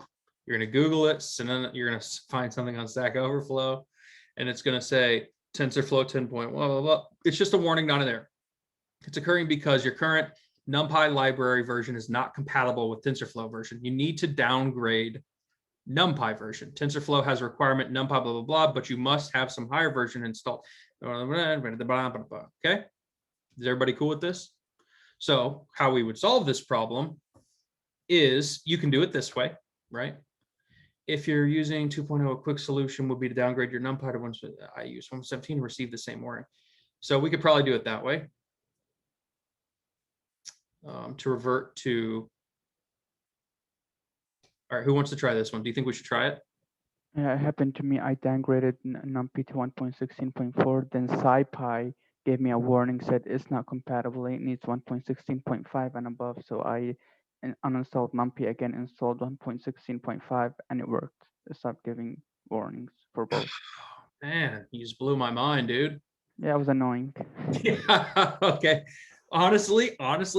You're going to Google it. So then you're going to find something on Stack Overflow, and it's going to say TensorFlow 10. Blah, blah, blah. It's just a warning, not an error. It's occurring because your current NumPy library version is not compatible with TensorFlow version. You need to downgrade NumPy version. TensorFlow has a requirement NumPy blah blah blah, but you must have some higher version installed. Okay, is everybody cool with this? So how we would solve this problem is you can do it this way, right? If you're using 2.0, a quick solution would be to downgrade your NumPy to 1. I use 117 and receive the same warning. So we could probably do it that way. To revert to. All right, who wants to try this one? Do you think we should try it? Yeah, it happened to me. I downgraded NumPy to 1.16.4. Then SciPy gave me a warning, said it's not compatible. It needs 1.16.5 and above. So I uninstalled NumPy again, installed 1.16.5, and it worked. It stopped giving warnings for both. Man, you just blew my mind, dude. Yeah, it was annoying. Yeah. Okay. Honestly,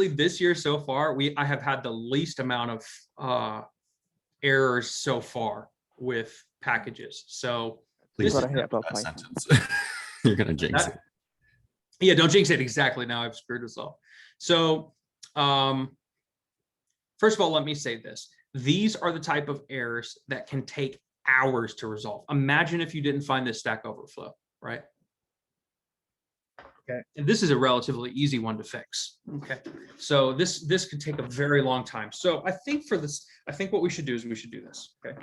this year so far, I have had the least amount of errors so far with packages. So Please This don't is what I hate that about Python. sentence. You're gonna jinx it. Yeah, don't jinx it. Exactly. Now I've screwed us all. So first of all, let me say this. These are the type of errors that can take hours to resolve. Imagine if you didn't find this Stack Overflow, right? Okay. And this is a relatively easy one to fix. Okay. So this could take a very long time. So I think for this, I think what we should do is we should do this. Okay.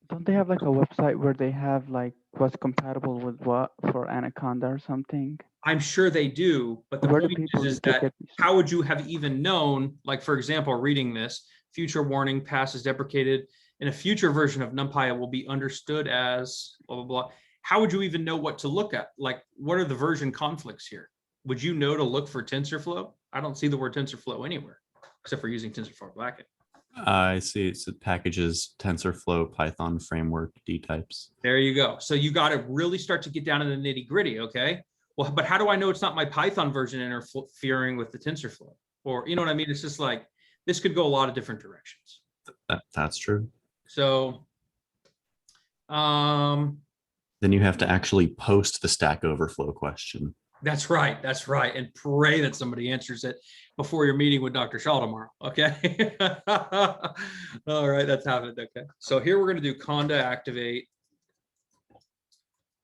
Don't they have like a website where they have like what's compatible with what for Anaconda or something? I'm sure they do, but the Where do point people is get that these? how would you have even known, like for example, reading this, future warning pass is deprecated. In a future version of NumPy, it will be understood as blah, blah, blah. How would you even know what to look at? Like, what are the version conflicts here? Would you know to look for TensorFlow? I don't see the word TensorFlow anywhere, except for using TensorFlow Backend. I see. It's packages, TensorFlow, Python framework, D types. There you go. So you got to really start to get down to the nitty gritty. Okay. Well, but how do I know it's not my Python version interfering with the TensorFlow? Or, you know what I mean? It's just like, this could go a lot of different directions. That's true. So, then you have to actually post the Stack Overflow question. That's right. That's right. And pray that somebody answers it before your meeting with Dr. Shaw tomorrow. Okay. All right. That's happened. Okay. So here we're going to do Conda activate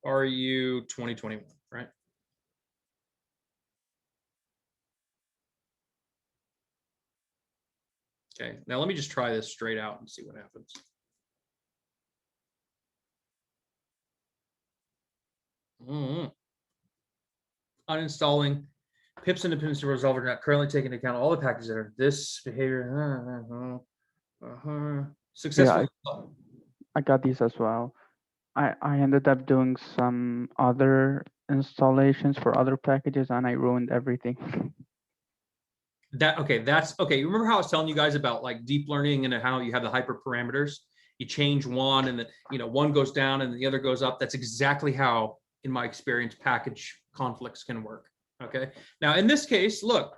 RU 2021, right? Okay. Now let me just try this straight out and see what happens. Uninstalling pips independence resolver not currently taking into account all the packages that are this behavior. Successful. Yeah, I got these as well. I ended up doing some other installations for other packages and I ruined everything. That's okay. You remember how I was telling you guys about like deep learning and how you have the hyperparameters? You change one and one goes down and the other goes up. That's exactly how, in my experience, package conflicts can work. Okay. Now in this case, look,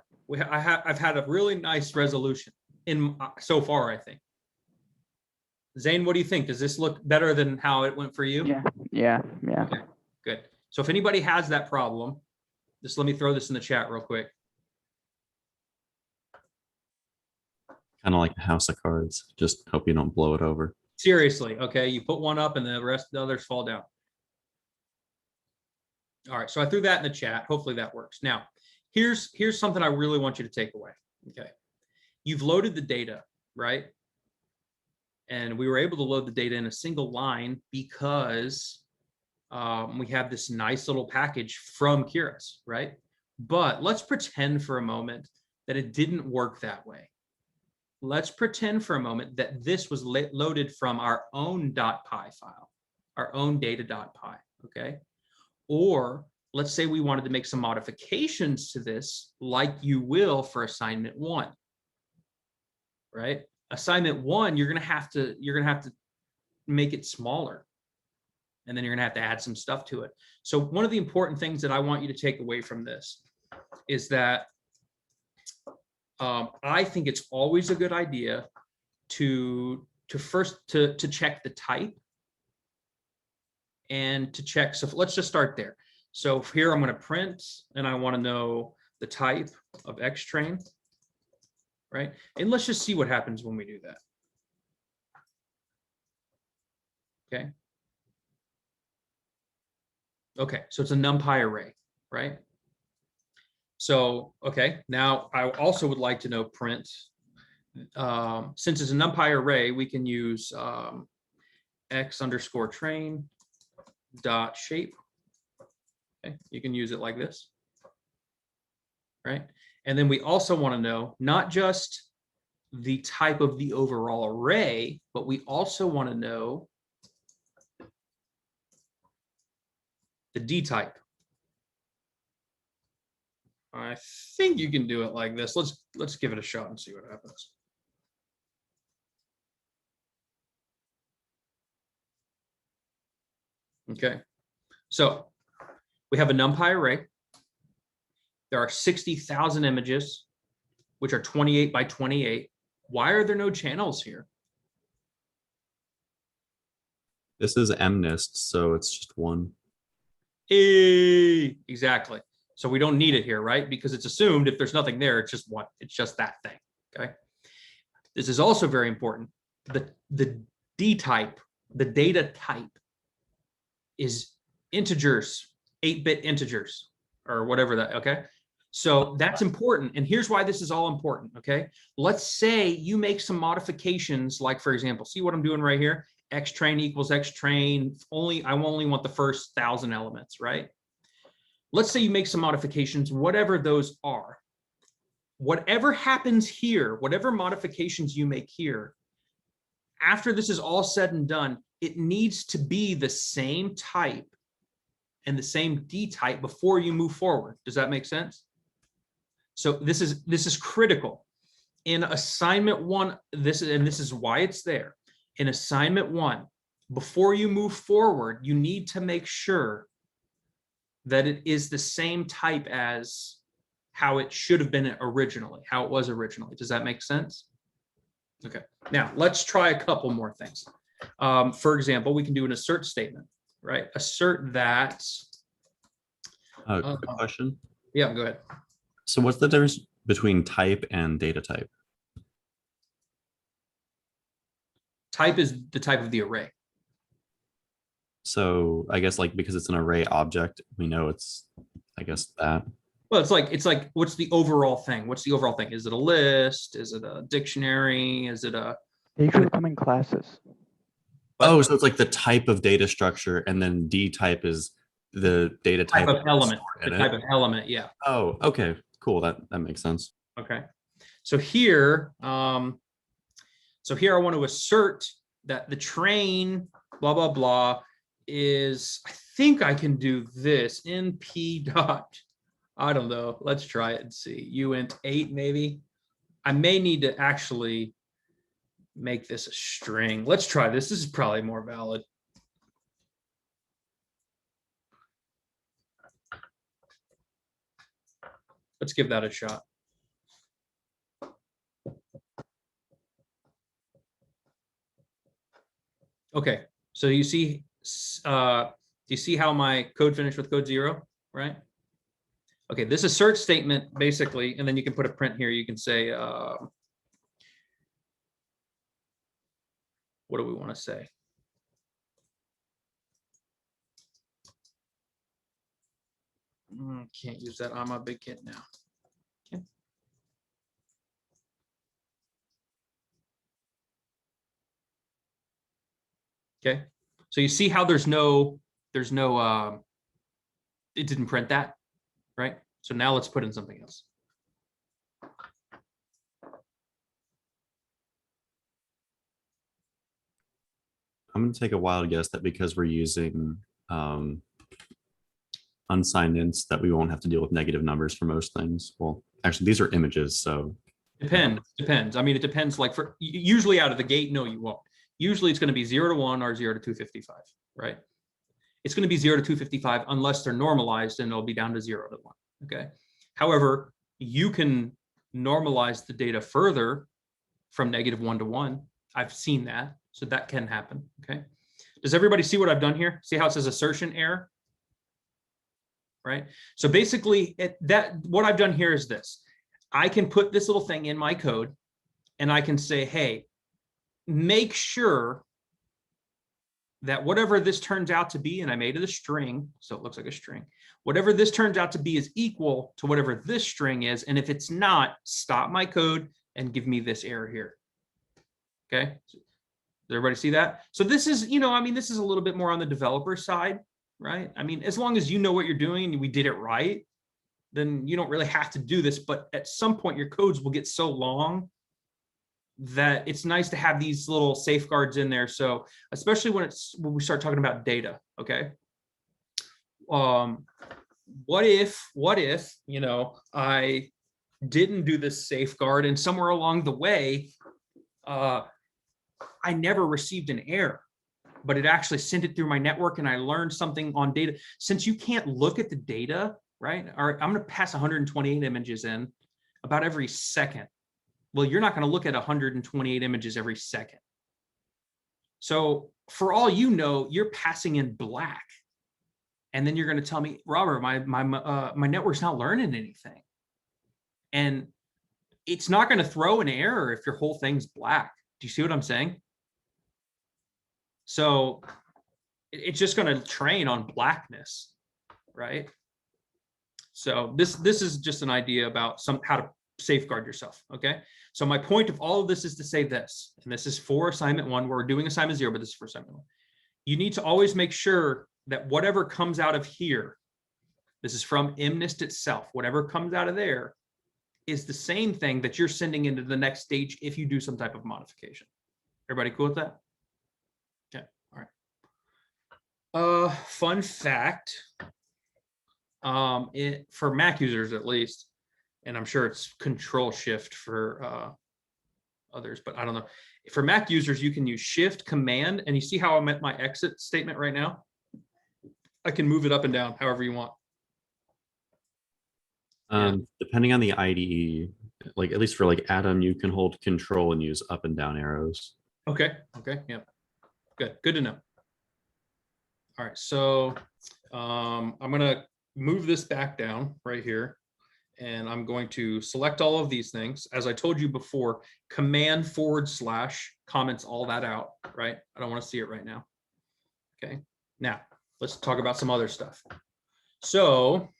I've had a really nice resolution so far, I think. Zane, what do you think? Does this look better than how it went for you? Yeah. Okay, good. So if anybody has that problem, just let me throw this in the chat real quick. Kind of like a house of cards. Just hope you don't blow it over. Seriously, okay. You put one up and the rest of the others fall down. All right, so I threw that in the chat. Hopefully that works. Now, here's something I really want you to take away. Okay. You've loaded the data, right? And we were able to load the data in a single line because we have this nice little package from Keras, right? But let's pretend for a moment that it didn't work that way. Let's pretend for a moment that this was loaded from our own .py file, our own data.py, okay? Or let's say we wanted to make some modifications to this, like you will for assignment 1, right? Assignment 1, you're gonna have to make it smaller, and then you're gonna have to add some stuff to it. So one of the important things that I want you to take away from this is that I think it's always a good idea to first check the type and to check. So let's just start there. So here I'm going to print, and I want to know the type of xtrain, right? And let's just see what happens when we do that. Okay. Okay, so it's a NumPy array, right? So, okay, now I also would like to know print. Since it's a NumPy array, we can use x_train dot shape. Okay, you can use it like this, right? And then we also want to know not just the type of the overall array, but we also want to know the D type. I think you can do it like this. Let's give it a shot and see what happens. Okay, so we have a NumPy array. There are 60,000 images, which are 28 by 28. Why are there no channels here? This is MNIST, so it's just one. Exactly. So we don't need it here, right? Because it's assumed if there's nothing there, it's just one. It's just that thing. Okay. This is also very important. The D type, the data type, is integers, 8-bit integers, or whatever that. Okay. So that's important. And here's why this is all important. Okay. Let's say you make some modifications, like, for example, see what I'm doing right here? Xtrain equals xtrain. I only want the first 1,000 elements, right? Let's say you make some modifications, whatever those are. Whatever happens here, whatever modifications you make here, after this is all said and done, it needs to be the same type and the same D type before you move forward. Does that make sense? So this is critical. In assignment 1, this is why it's there. In assignment 1, before you move forward, you need to make sure that it is the same type as how it should have been originally, how it was originally. Does that make sense? Okay, now let's try a couple more things. For example, we can do an assert statement, right? Assert that. Quick question. Yeah, go ahead. So what's the difference between type and data type? Type is the type of the array. So I guess like because it's an array object, we know it's, I guess that. Well, it's like, what's the overall thing? What's the overall thing? Is it a list? Is it a dictionary? Is it a? They usually come in classes. What? Oh, so it's like the type of data structure, and then D type is the data type of element. The type of element, yeah. Oh, okay, cool. That makes sense. Okay, so here, I want to assert that the train, blah blah blah, is. I think I can do this. NP dot. I don't know. Let's try it and see. Uint 8 maybe. I may need to actually make this a string. Let's try this. This is probably more valid. Let's give that a shot. Okay, so you see, do you see how my code finished with code 0, right? Okay, this assert statement basically, and then you can put a print here. You can say, what do we want to say? Can't use that. I'm a big kid now. Okay. Okay, so you see how there's no there's no, it didn't print that, right? So now let's put in something else. I'm going to take a wild guess that because we're using unsigned ints, that we won't have to deal with negative numbers for most things. Well, actually, these are images, so. Depends. I mean, it depends. Like for usually out of the gate, no, you won't. Usually it's going to be 0 to 1 or 0 to 255, right? It's going to be 0 to 255 unless they're normalized, and it'll be down to 0 to 1. Okay. However, you can normalize the data further from -1 to 1. I've seen that, so that can happen. Okay. Does everybody see what I've done here? See how it says assertion error? Right. So basically, what I've done here is this. I can put this little thing in my code, and I can say, hey, make sure that whatever this turns out to be, and I made it a string, so it looks like a string, whatever this turns out to be is equal to whatever this string is. And if it's not, stop my code and give me this error here. Okay. Does everybody see that? So this is, I mean, this is a little bit more on the developer side, right? I mean, as long as you know what you're doing and we did it right, then you don't really have to do this. But at some point, your codes will get so long that it's nice to have these little safeguards in there. So especially when we start talking about data, okay? What if, I didn't do this safeguard and somewhere along the way, I never received an error, but it actually sent it through my network and I learned something on data. Since you can't look at the data, right? All right, I'm going to pass 128 images in about every second. Well, you're not going to look at 128 images every second. So for all you know, you're passing in black. And then you're going to tell me, Robert, my network's not learning anything. And it's not going to throw an error if your whole thing's black. Do you see what I'm saying? So it's just going to train on blackness, right? So this is just an idea about how to safeguard yourself, okay? So my point of all of this is to say this, and this is for assignment 1. We're doing assignment 0, but this is for assignment 1. You need to always make sure that whatever comes out of here, this is from MNIST itself, whatever comes out of there is the same thing that you're sending into the next stage if you do some type of modification. Everybody cool with that? Okay, all right. Fun fact, for Mac users at least, and I'm sure it's Control-Shift for others, but I don't know. For Mac users, you can use Shift, Command, and you see how I'm at my exit statement right now? I can move it up and down however you want. Depending on the IDE, like at least for like Atom, you can hold Control and use up and down arrows. Okay, yeah, good to know. All right, so I'm gonna move this back down right here, and I'm going to select all of these things. As I told you before, Command / comments all that out, right? I don't want to see it right now. Okay, now let's talk about some other stuff. So,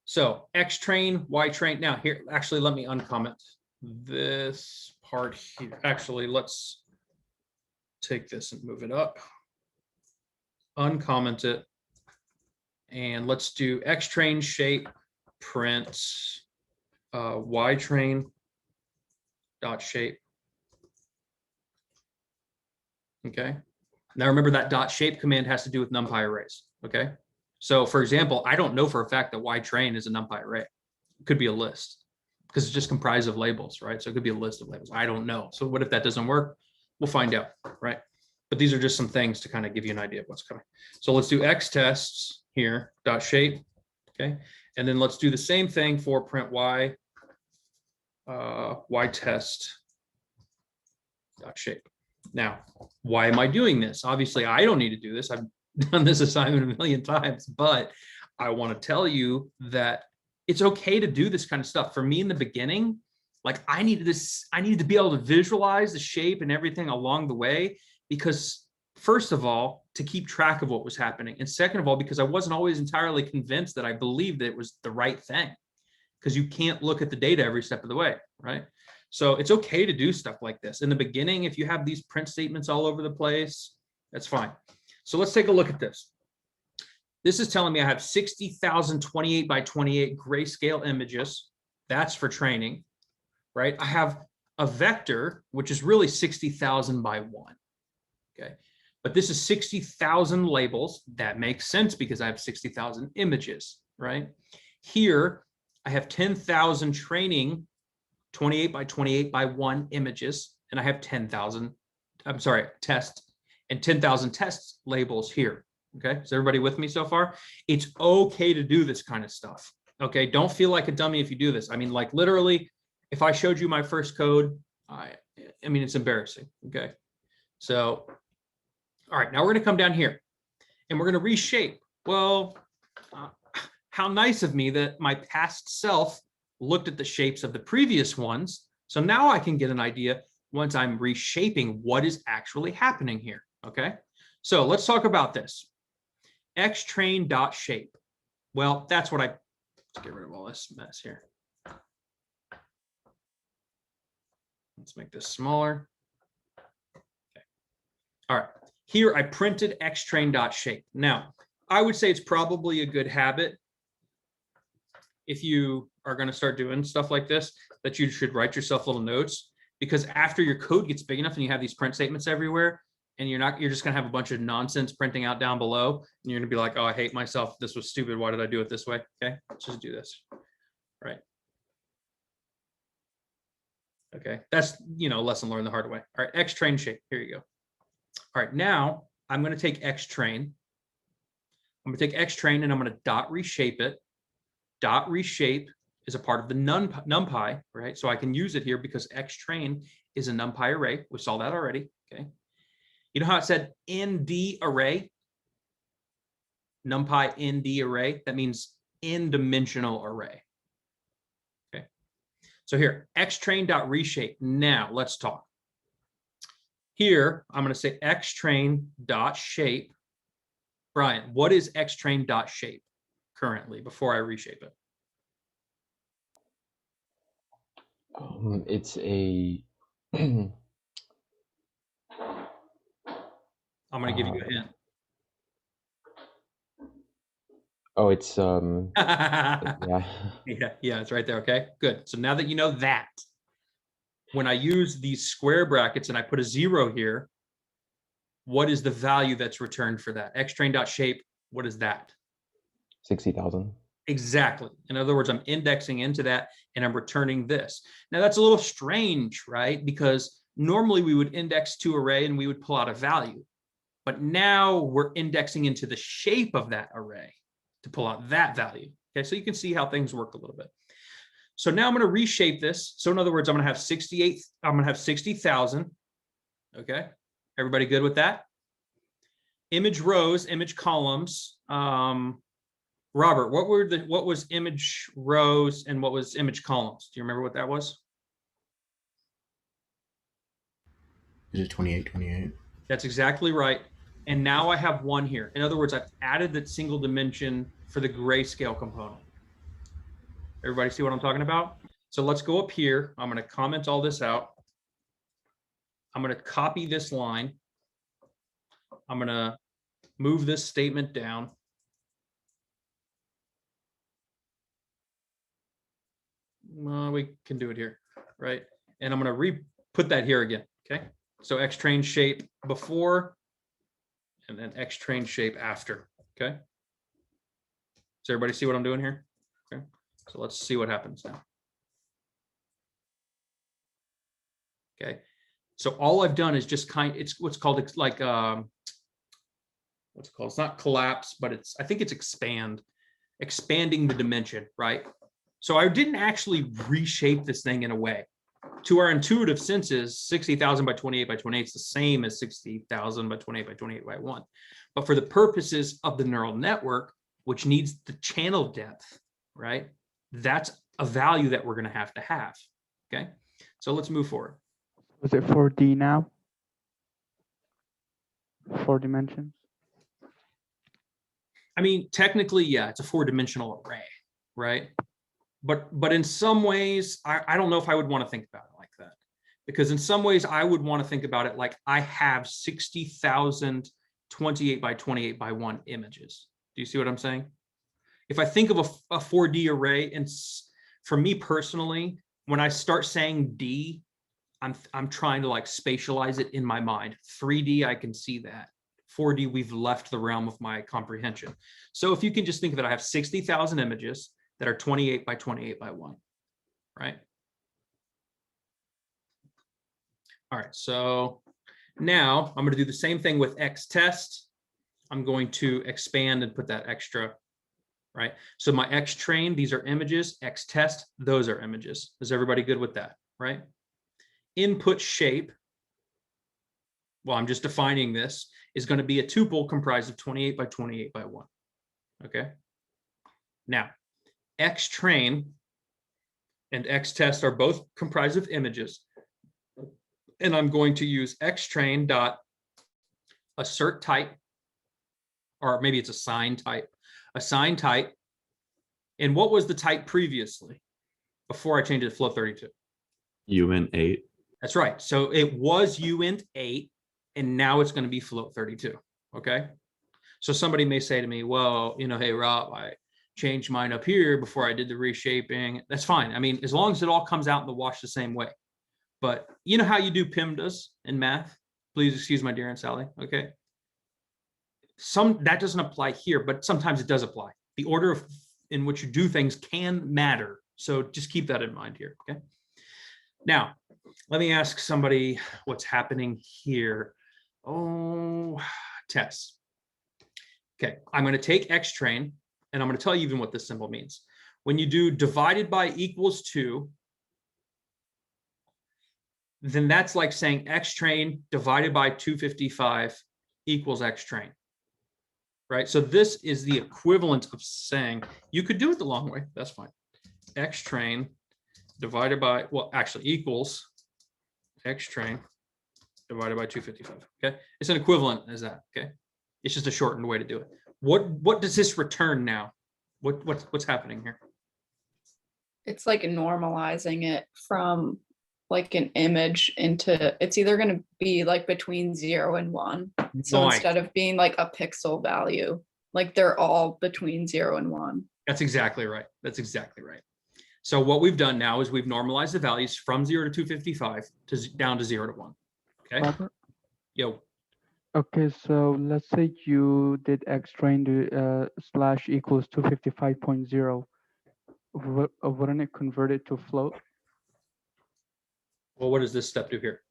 so X train, Y train. Now here, actually, let me uncomment this part here. Actually, let's take this and move it up. Uncomment it. And let's do X train shape print Y train dot shape. Okay. Now remember that dot shape command has to do with NumPy arrays. Okay. So for example, I don't know for a fact that Y train is a NumPy array. It could be a list because it's just comprised of labels, right? So it could be a list of labels. I don't know. So what if that doesn't work? We'll find out, right? But these are just some things to kind of give you an idea of what's coming. So let's do X tests here, dot shape. Okay. And then let's do the same thing for print Y, Y test dot shape. Now, why am I doing this? Obviously, I don't need to do this. I've done this assignment a million times, but I want to tell you that it's okay to do this kind of stuff. For me in the beginning, like I needed to be able to visualize the shape and everything along the way, because first of all, to keep track of what was happening. And second of all, because I wasn't always entirely convinced that I believed that it was the right thing, because you can't look at the data every step of the way, right? So it's okay to do stuff like this. In the beginning, if you have these print statements all over the place, that's fine. So let's take a look at this. This is telling me I have 60,000 28 by 28 grayscale images. That's for training, right? I have a vector, which is really 60,000 by 1. Okay. But this is 60,000 labels. That makes sense because I have 60,000 images, right? Here, I have 10,000 training 28 by 28 by 1 images, and I have 10,000, I'm sorry, tests, and 10,000 test labels here. Okay, is everybody with me so far? It's okay to do this kind of stuff. Okay, don't feel like a dummy if you do this. I mean, like literally, if I showed you my first code, I mean, it's embarrassing. Okay, so, all right, now we're gonna come down here and we're gonna reshape. Well, how nice of me that my past self looked at the shapes of the previous ones. So now I can get an idea once I'm reshaping what is actually happening here. Okay, so let's talk about this. Xtrain.shape. Well, that's what let's get rid of all this mess here. Let's make this smaller. Okay. All right, here I printed xtrain.shape. Now, I would say it's probably a good habit if you are going to start doing stuff like this, that you should write yourself little notes, because after your code gets big enough and you have these print statements everywhere, and you're just going to have a bunch of nonsense printing out down below, and you're going to be like, oh, I hate myself. This was stupid. Why did I do it this way? Okay, let's just do this. Right. Okay, that's, lesson learned the hard way. All right, xtrain shape. Here you go. All right, now I'm going to take xtrain. I'm going to take xtrain and I'm going to dot reshape it. Dot reshape is a part of the numpy, right? So I can use it here because xtrain is a numpy array. We saw that already. Okay. You know how it said ND array? NumPy ND array. That means n-dimensional array. Okay. So here, xtrain.reshape. Now let's talk. Here, I'm going to say xtrain.shape. Brian, what is xtrain.shape currently before I reshape it? It's a I'm going to give you a hint. Oh, it's yeah, yeah. yeah, it's right there. Okay, good. So now that you know that, when I use these square brackets and I put a 0 here, what is the value that's returned for that? Xtrain.shape, what is that? 60,000. Exactly. In other words, I'm indexing into that and I'm returning this. Now that's a little strange, right? Because normally we would index to array and we would pull out a value. But now we're indexing into the shape of that array to pull out that value. Okay, so you can see how things work a little bit. So now I'm going to reshape this. So in other words, I'm going to have 60,000. Okay, everybody good with that? Image rows, image columns. Robert, what was image rows and what was image columns? Do you remember what that was? Is it 28, 28? That's exactly right. And now I have one here. In other words, I've added that single dimension for the grayscale component. Everybody see what I'm talking about? So let's go up here. I'm going to comment all this out. I'm going to copy this line. I'm going to move this statement down. We can do it here, right? And I'm going to put that here again, okay? So xtrain shape before, and then xtrain shape after, okay? Does everybody see what I'm doing here? Okay, so let's see what happens now. Okay, so all I've done is just it's what's called what's it called? It's not collapse, but I think it's expanding the dimension, right? So I didn't actually reshape this thing in a way. To our intuitive senses, 60,000 by 28 by 28 is the same as 60,000 by 28 by 28 by 1. But for the purposes of the neural network, which needs the channel depth, right? That's a value that we're going to have. Okay, so let's move forward. Was it 4D now? 4 dimensions? I mean, technically, yeah, it's a 4-dimensional array, right? But in some ways, I don't know if I would want to think about it like that. Because in some ways I would want to think about it like I have 60,000 28 by 28 by 1 images. Do you see what I'm saying? If I think of a 4D array, and for me personally, when I start saying D, I'm trying to like spatialize it in my mind. 3D, I can see that. 4D, we've left the realm of my comprehension. So if you can just think of it, I have 60,000 images that are 28 by 28 by 1, right? All right, so now I'm going to do the same thing with X test. I'm going to expand and put that extra, right? So my X train, these are images, X test, those are images. Is everybody good with that, right? Input shape, well, I'm just defining this, is going to be a tuple comprised of 28 by 28 by 1, okay? Now, X train and X test are both comprised of images. And I'm going to use X train dot assert type, or maybe it's assign type, And what was the type previously before I changed it to float 32? uint8. That's right. So it was uint8, and now it's going to be float 32. Okay. So somebody may say to me, well, hey, Rob, I changed mine up here before I did the reshaping. That's fine. I mean, as long as it all comes out in the wash the same way. But you know how you do PIMDAs in math? Please excuse my dear Aunt Sally. Okay. That doesn't apply here, but sometimes it does apply. The order in which you do things can matter. So just keep that in mind here. Okay. Now, let me ask somebody what's happening here. Oh, test. Okay, I'm going to take X train, and I'm going to tell you even what this symbol means. When you do divided by equals 2, then that's like saying X train divided by 255 equals X train, right? So this is the equivalent of saying, you could do it the long way, that's fine. X train divided by, well, actually equals X train divided by 255, okay? It's an equivalent as that, okay? It's just a shortened way to do it. What does this return now? What's happening here? It's like normalizing it from like an image into, it's either going to be like between 0 and 1. So Nice. instead of being like a pixel value, like they're all between 0 and 1. That's exactly right. That's exactly right. So what we've done now is we've normalized the values from 0 to 255 to down to 0 to 1. Okay. Robert? Yo. Okay, so let's say you did X train to slash equals 255.0. Wouldn't it convert it to float? Well, what does this step do here?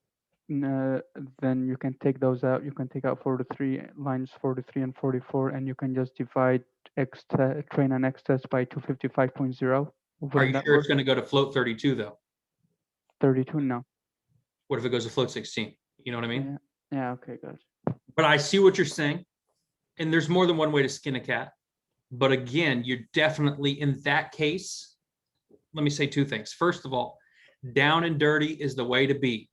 Then you can take those out. You can take out 43 lines 43 and 44, and you can just divide train and X test by 255.0. Are you sure it's going to go to float 32 though? 32? No. What if it goes to float 16? You know what I mean? Yeah. Okay, good. But I see what you're saying. And there's more than one way to skin a cat. But again, you're definitely in that case. Let me say two things. First of all, down and dirty is the way to be.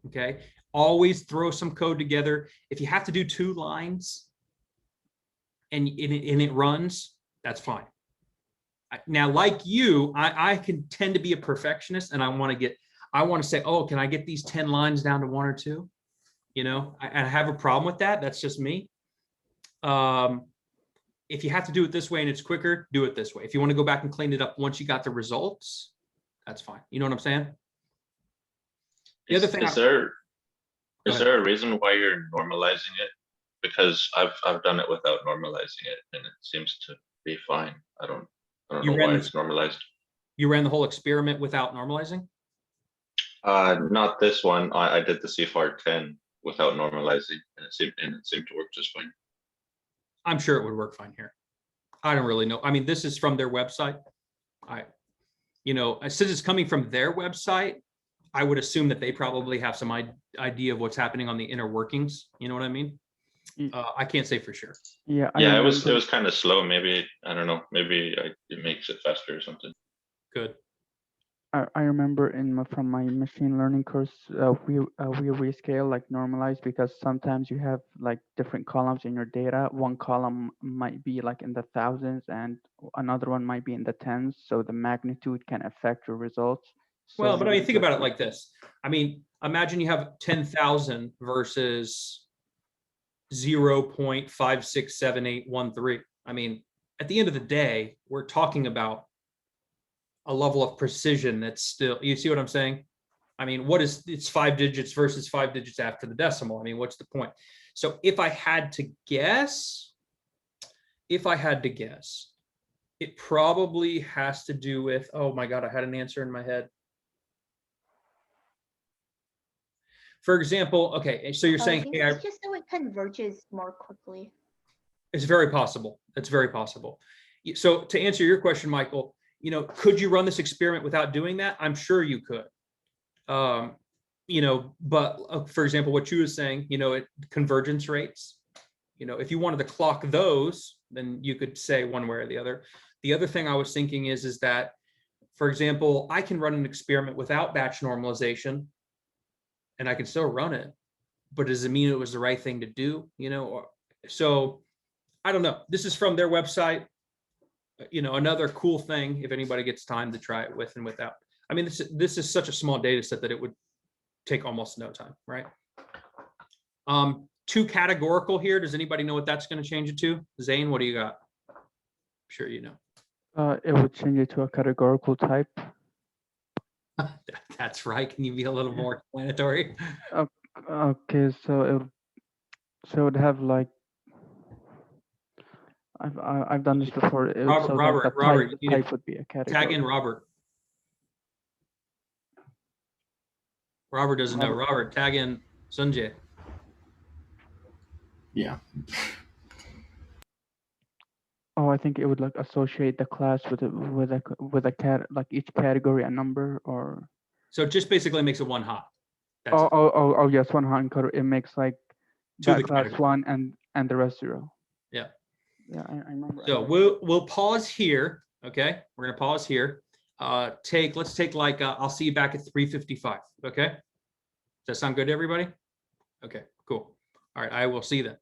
Okay. Always throw some code together. If you have to do 2 lines and it runs, that's fine. Now, like you, I can tend to be a perfectionist, and I want to say, oh, can I get these 10 lines down to 1 or 2? I have a problem with that. That's just me. If you have to do it this way and it's quicker, do it this way. If you want to go back and clean it up once you got the results, that's fine. You know what I'm saying? The other thing is there a reason why you're normalizing it? Because I've done it without normalizing it, and it seems to be fine. I don't know why it's normalized. You ran the whole experiment without normalizing? Not this one. I did the CFAR 10 without normalizing, and it seemed to work just fine. I'm sure it would work fine here. I don't really know. I mean, this is from their website. Since it's coming from their website, I would assume that they probably have some idea of what's happening on the inner workings. You know what I mean? I can't say for sure. Yeah. It was kind of slow. Maybe, I don't know. Maybe it makes it faster or something. Good. I remember from my machine learning course, we rescale, like normalize, because sometimes you have like different columns in your data. One column might be like in the thousands and another one might be in the tens. So the magnitude can affect your results. Well, but I mean, think about it just- like this. I mean, imagine you have 10,000 versus 0.567813. I mean, at the end of the day, we're talking about a level of precision that's still, you see what I'm saying? I mean, it's 5 digits versus 5 digits after the decimal. I mean, what's the point? So if I had to guess, it probably has to do with, oh my God, I had an answer in my head. For example, okay, so you're I saying, think hey, it's just so it converges more quickly. it's very possible. It's very possible. So to answer your question, Michael, could you run this experiment without doing that? I'm sure you could. But for example, what you were saying, convergence rates, if you wanted to clock those, then you could say one way or the other. The other thing I was thinking is that, for example, I can run an experiment without batch normalization and I can still run it, but does it mean it was the right thing to do? So I don't know. This is from their website. Another cool thing, if anybody gets time to try it with and without. I mean, this is such a small data set that it would take almost no time, right? Two categorical here. Does anybody know what that's going to change it to? Zane, what do you got? I'm sure you know. It would change it to a categorical type. That's right. Can you be a little more explanatory? Okay, so it would have like I've done this before. Robert, type you need to would be a category. tag in Robert. Robert doesn't know. Robert, tag in Sanjay. Yeah. Oh, I think it would like associate the class with a cat, like each category a number, or So it just basically makes it one hot. That's it. oh yes, one hot encoder. It makes like To that the class category. one and the rest 0. Yeah. Yeah, I remember. So we'll pause here. Okay, we're gonna pause here. Let's take like I'll see you back at 3:55. Okay, does that sound good to everybody? Okay, cool. All right, I will see you then.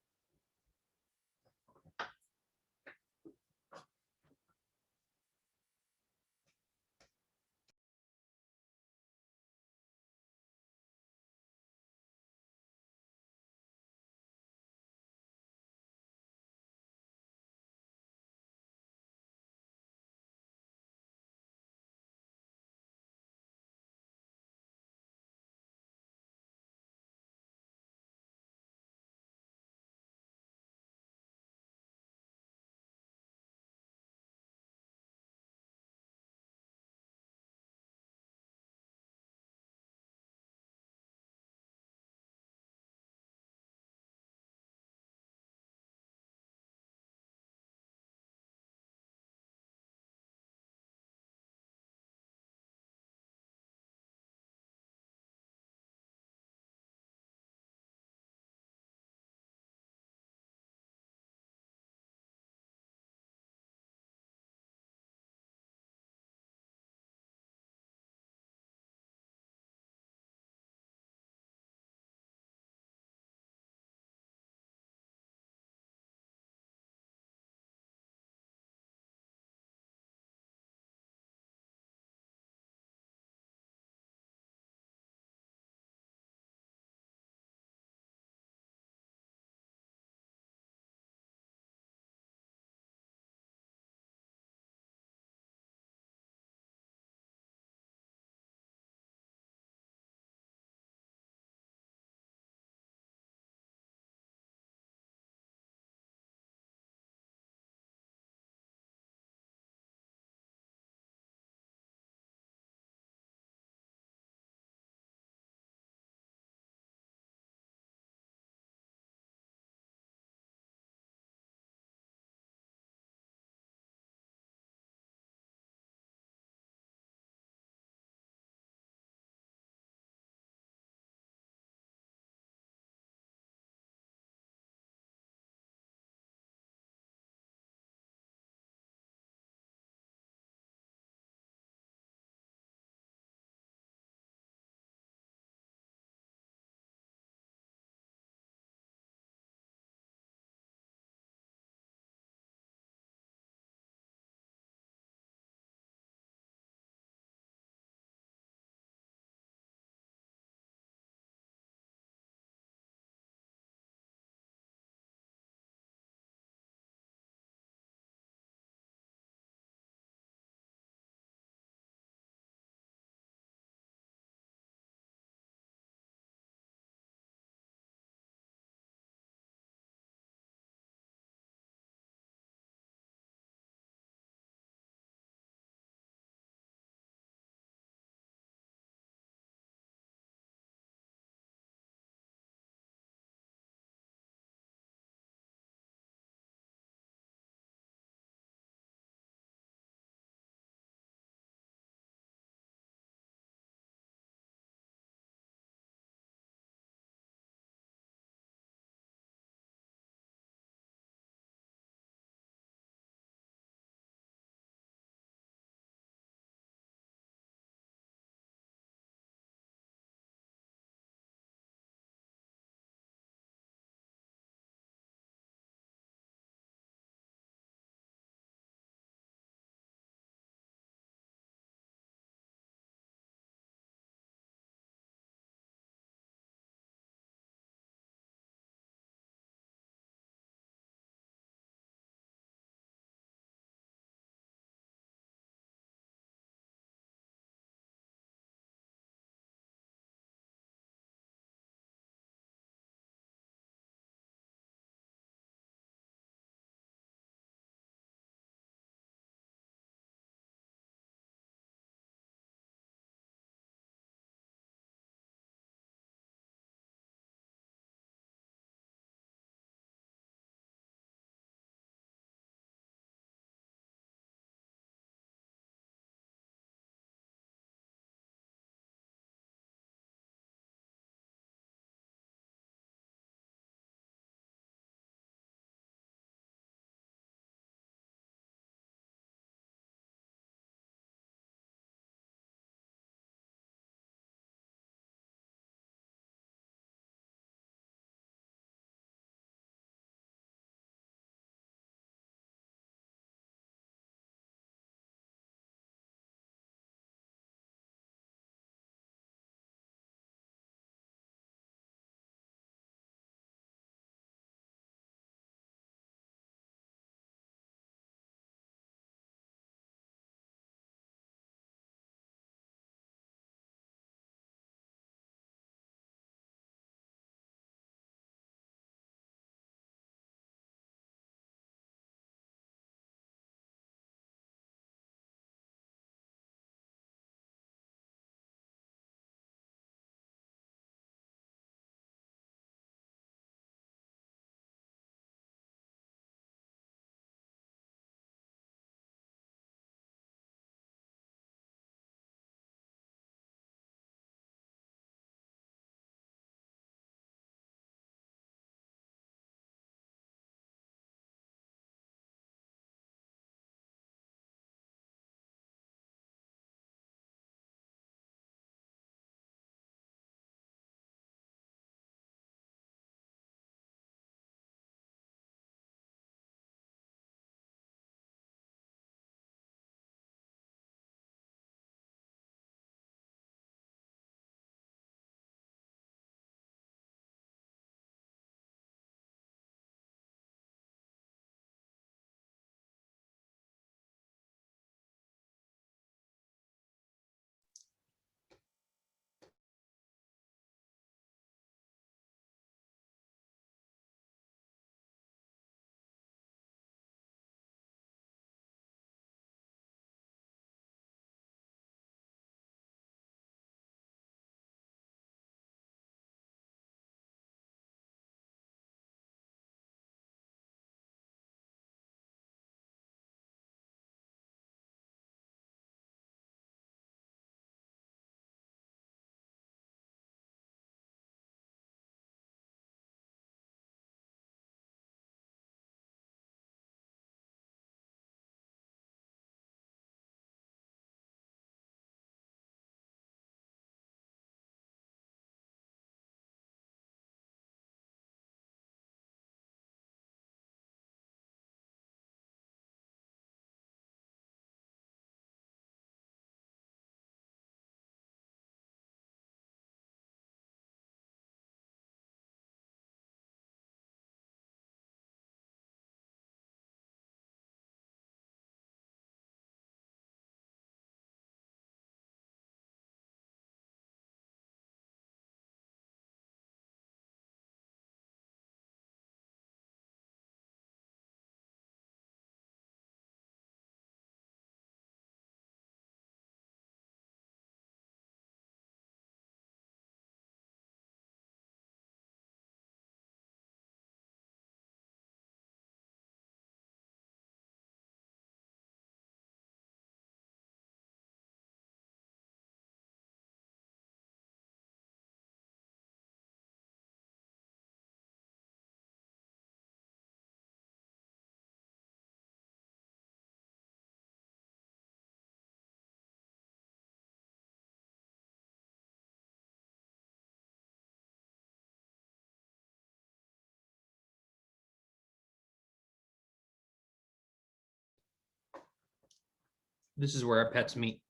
This is where our pets meet.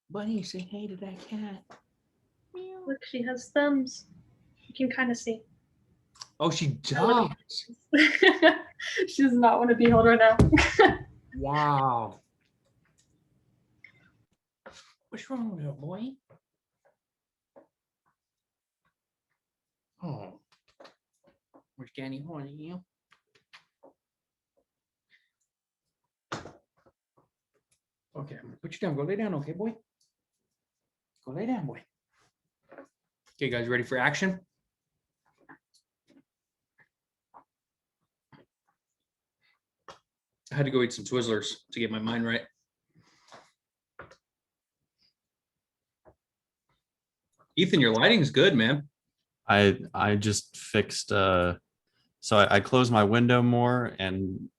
Bunny, say hey to that cat. Look, she has thumbs. You can kind of see. Oh, she look does. She does not want to be held right now. Wow. What's wrong with her, boy? Oh. Where's Danny holding you? Okay, I'm gonna put you down. Go lay down, okay, boy? Go lay down, boy. Okay, guys, ready for action? I had to go eat some Twizzlers to get my mind right. Ethan, your lighting's good, man. I just fixed so I closed my window more, and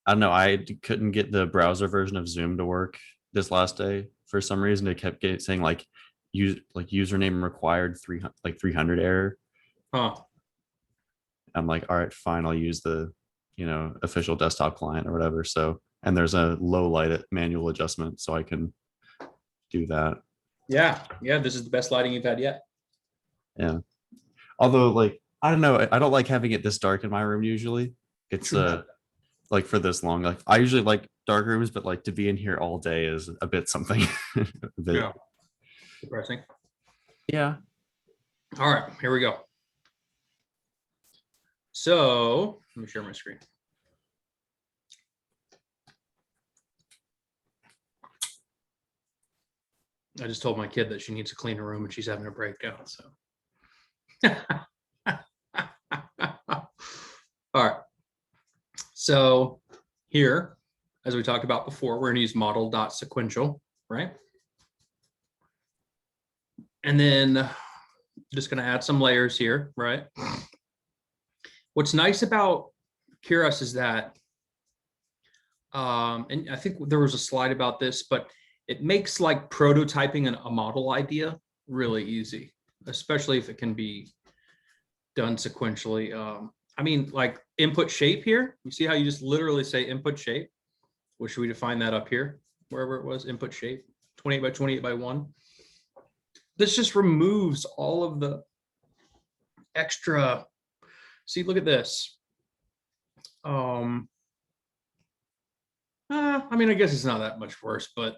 I don't know, I couldn't get the browser version of Zoom to work this last day for some reason. It kept saying like username required 300 error. Huh. I'm like, all right, fine, I'll use the official desktop client or whatever. So, and there's a low light manual adjustment, so I can do that. Yeah, this is the best lighting you've had yet. Yeah. Although, like, I don't know, I don't like having it this dark in my room usually. It's like for this long. Like, I usually like dark rooms, but like to be in here all day is a bit something. Yeah. Depressing. Yeah. All right, here we go. So let me share my screen. I just told my kid that she needs to clean her room and she's having a breakdown. So, all right. So here, as we talked about before, we're going to use model.sequential, right? And then just going to add some layers here, right? What's nice about Keras is that, and I think there was a slide about this, but it makes like prototyping a model idea really easy, especially if it can be done sequentially. I mean, like input shape here, you see how you just literally say input shape? Or should we define that up here, wherever it was, input shape, 28 by 28 by 1. This just removes all of the extra. See, look at this. I mean, I guess it's not that much worse, but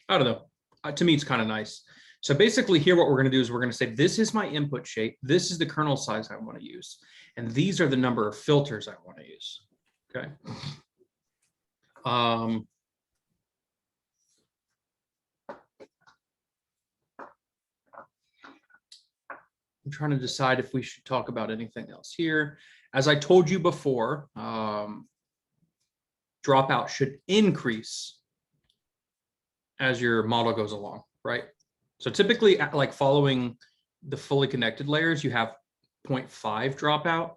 I don't know. To me, it's kind of nice. So basically here, what we're going to do is we're going to say, this is my input shape. This is the kernel size I want to use. And these are the number of filters I want to use. Okay. I'm trying to decide if we should talk about anything else here. As I told you before, dropout should increase as your model goes along, right? So typically, like following the fully connected layers, you have 0.5 dropout,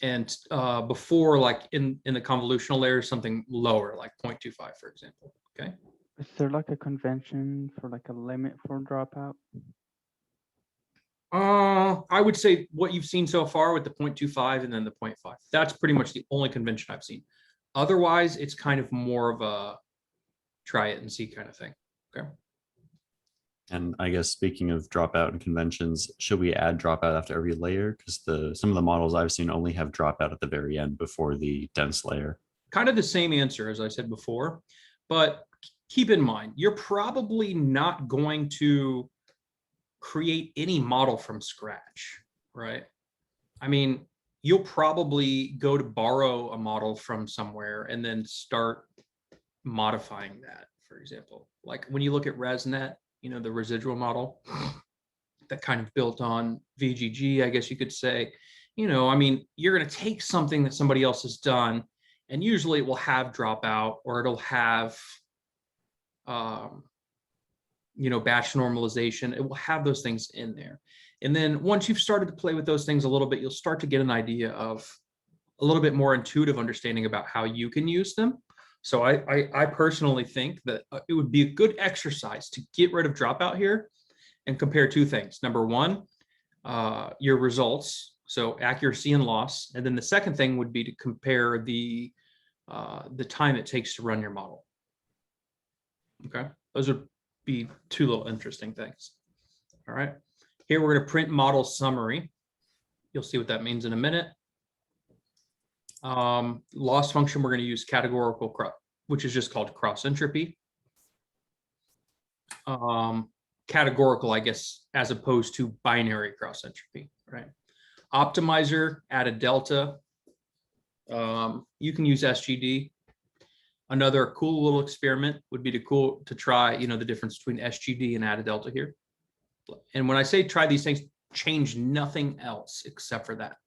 and before, like in the convolutional layers, something lower, like 0.25, for example. Okay. Is there like a convention for like a limit for dropout? I would say what you've seen so far with the 0.25 and then the 0.5. That's pretty much the only convention I've seen. Otherwise, it's kind of more of a try it and see kind of thing. Okay. And I guess speaking of dropout and conventions, should we add dropout after every layer? Because some of the models I've seen only have dropout at the very end before the dense layer. Kind of the same answer as I said before, but keep in mind, you're probably not going to create any model from scratch, right? I mean, you'll probably go to borrow a model from somewhere and then start modifying that, for example. Like when you look at ResNet, the residual model that kind of built on VGG, I guess you could say, I mean, you're going to take something that somebody else has done, and usually it will have dropout, or it'll have, batch normalization. It will have those things in there. And then once you've started to play with those things a little bit, you'll start to get an idea of a little bit more intuitive understanding about how you can use them. So I personally think that it would be a good exercise to get rid of dropout here and compare two things. Number one, your results So accuracy and loss. And then the second thing would be to compare the time it takes to run your model. Okay, those would be two little interesting things. All right, here we're going to print model summary. You'll see what that means in a minute. Loss function, we're going to use categorical, which is just called cross entropy. Categorical, I guess, as opposed to binary cross entropy, right? Optimizer, add a delta. You can use SGD. Another cool little experiment would be to try, the difference between SGD and add a delta here. And when I say try these things, change nothing else except for that.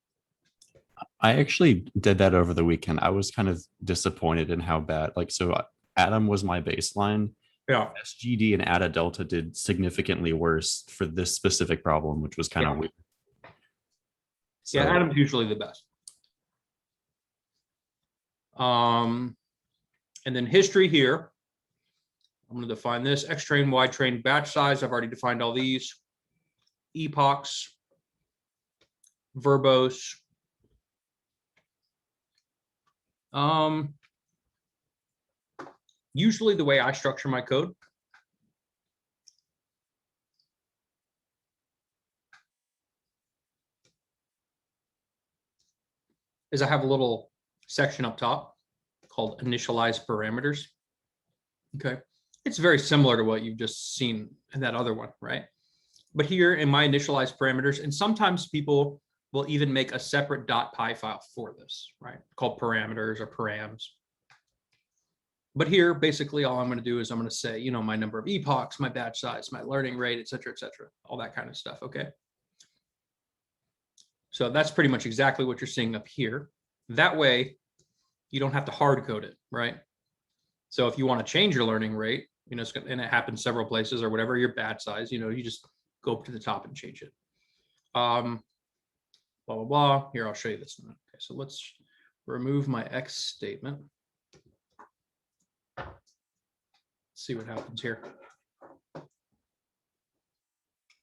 I actually did that over the weekend. I was kind of disappointed in how bad, so Atom was my baseline. Yeah. SGD and add a delta did significantly worse for this specific problem, which was kind of weird. So, yeah, Atom's usually the best. And then history here. I'm going to define this. X train, Y train, batch size. I've already defined all these. Epochs, verbose. Usually the way I structure my code is I have a little section up top called initialize parameters. Okay, it's very similar to what you've just seen in that other one, right? But here in my initialize parameters, and sometimes people will even make a separate .py file for this, right? Called parameters or params. But here, basically, all I'm going to do is I'm going to say, my number of epochs, my batch size, my learning rate, et cetera, all that kind of stuff. Okay. So that's pretty much exactly what you're seeing up here. That way, you don't have to hard code it, right? So if you want to change your learning rate, and it happens several places or whatever, your batch size, you just go up to the top and change it. Blah, blah, blah. Here, I'll show you this one. Okay, so let's remove my X statement. See what happens here.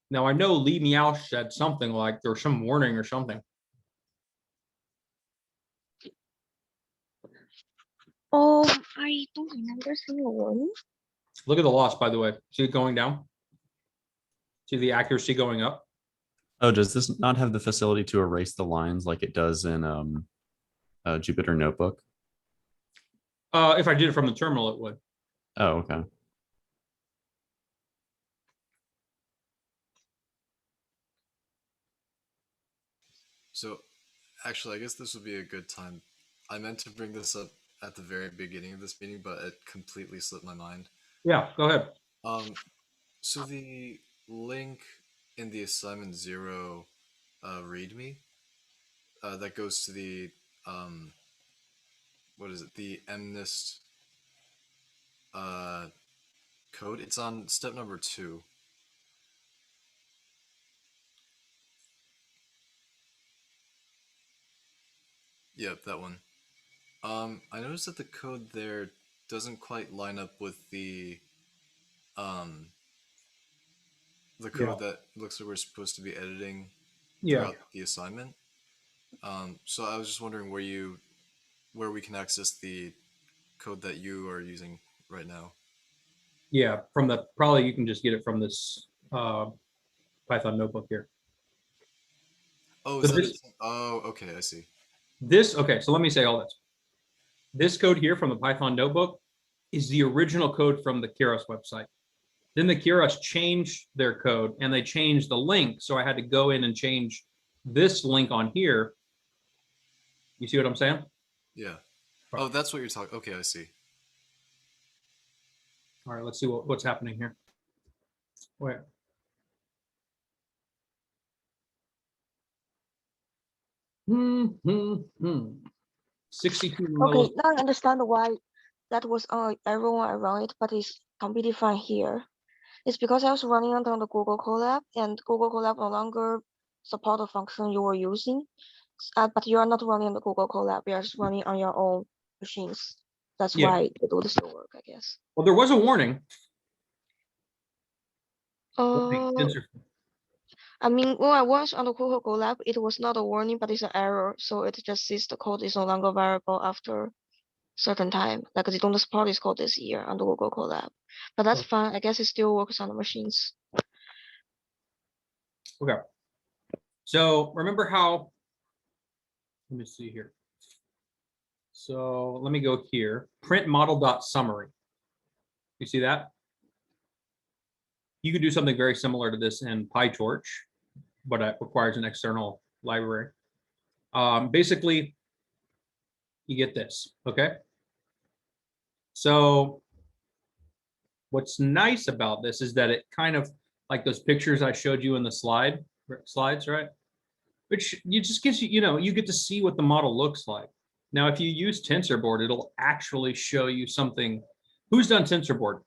Now I know Lee Meow said something like there's some warning or something. I don't remember seeing a warning. Look at the loss, by the way. See it going down? See the accuracy going up? Oh, does this not have the facility to erase the lines like it does in Jupyter Notebook? If I did it from the terminal, it would. Oh, okay. So, actually, I guess this would be a good time. I meant to bring this up at the very beginning of this meeting, but it completely slipped my mind. Yeah, go ahead. So the link in the assignment 0 README that goes to the what is it? The MNIST code. It's on step number 2. Yep, that one. I noticed that the code there doesn't quite line up with the code that looks like we're supposed to be editing throughout the assignment. So I was just wondering where we can access the code that you are using right now. Yeah, probably you can just get it from this Python notebook here. Oh, okay, I see. Okay, so let me say all this. This code here from the Python notebook is the original code from the Keras website. Then the Keras changed their code and they changed the link. So I had to go in and change this link on here. You see what I'm saying? Yeah. Oh, that's what you're talking. Okay, I see. All right, let's see what's happening here. Where? Hmm. 62 Okay, now I understand why that was error when I run it, but it's completely fine here. It's because I was running on the Google Colab, and Google Colab no longer support the function you were using. But you are not running on the Google Colab, you are just running on your own machines. That's why they do the still work, I guess. Well, there was a warning. I mean, when I was on the Google Colab, it was not a warning, but it's an error. So it just says the code is no longer variable after certain time. Like they don't support this code this year on the Google Colab. But that's fine. I guess it still works on the machines. Okay. So remember how, let me see here. So let me go here, print model.summary. You see that? You could do something very similar to this in PyTorch, but it requires an external library. Basically, you get this, okay? So what's nice about this is that it kind of, like those pictures I showed you in the slides, right? Which you just gives you, you get to see what the model looks like. Now, if you use TensorBoard, it'll actually show you something. Who's done TensorBoard?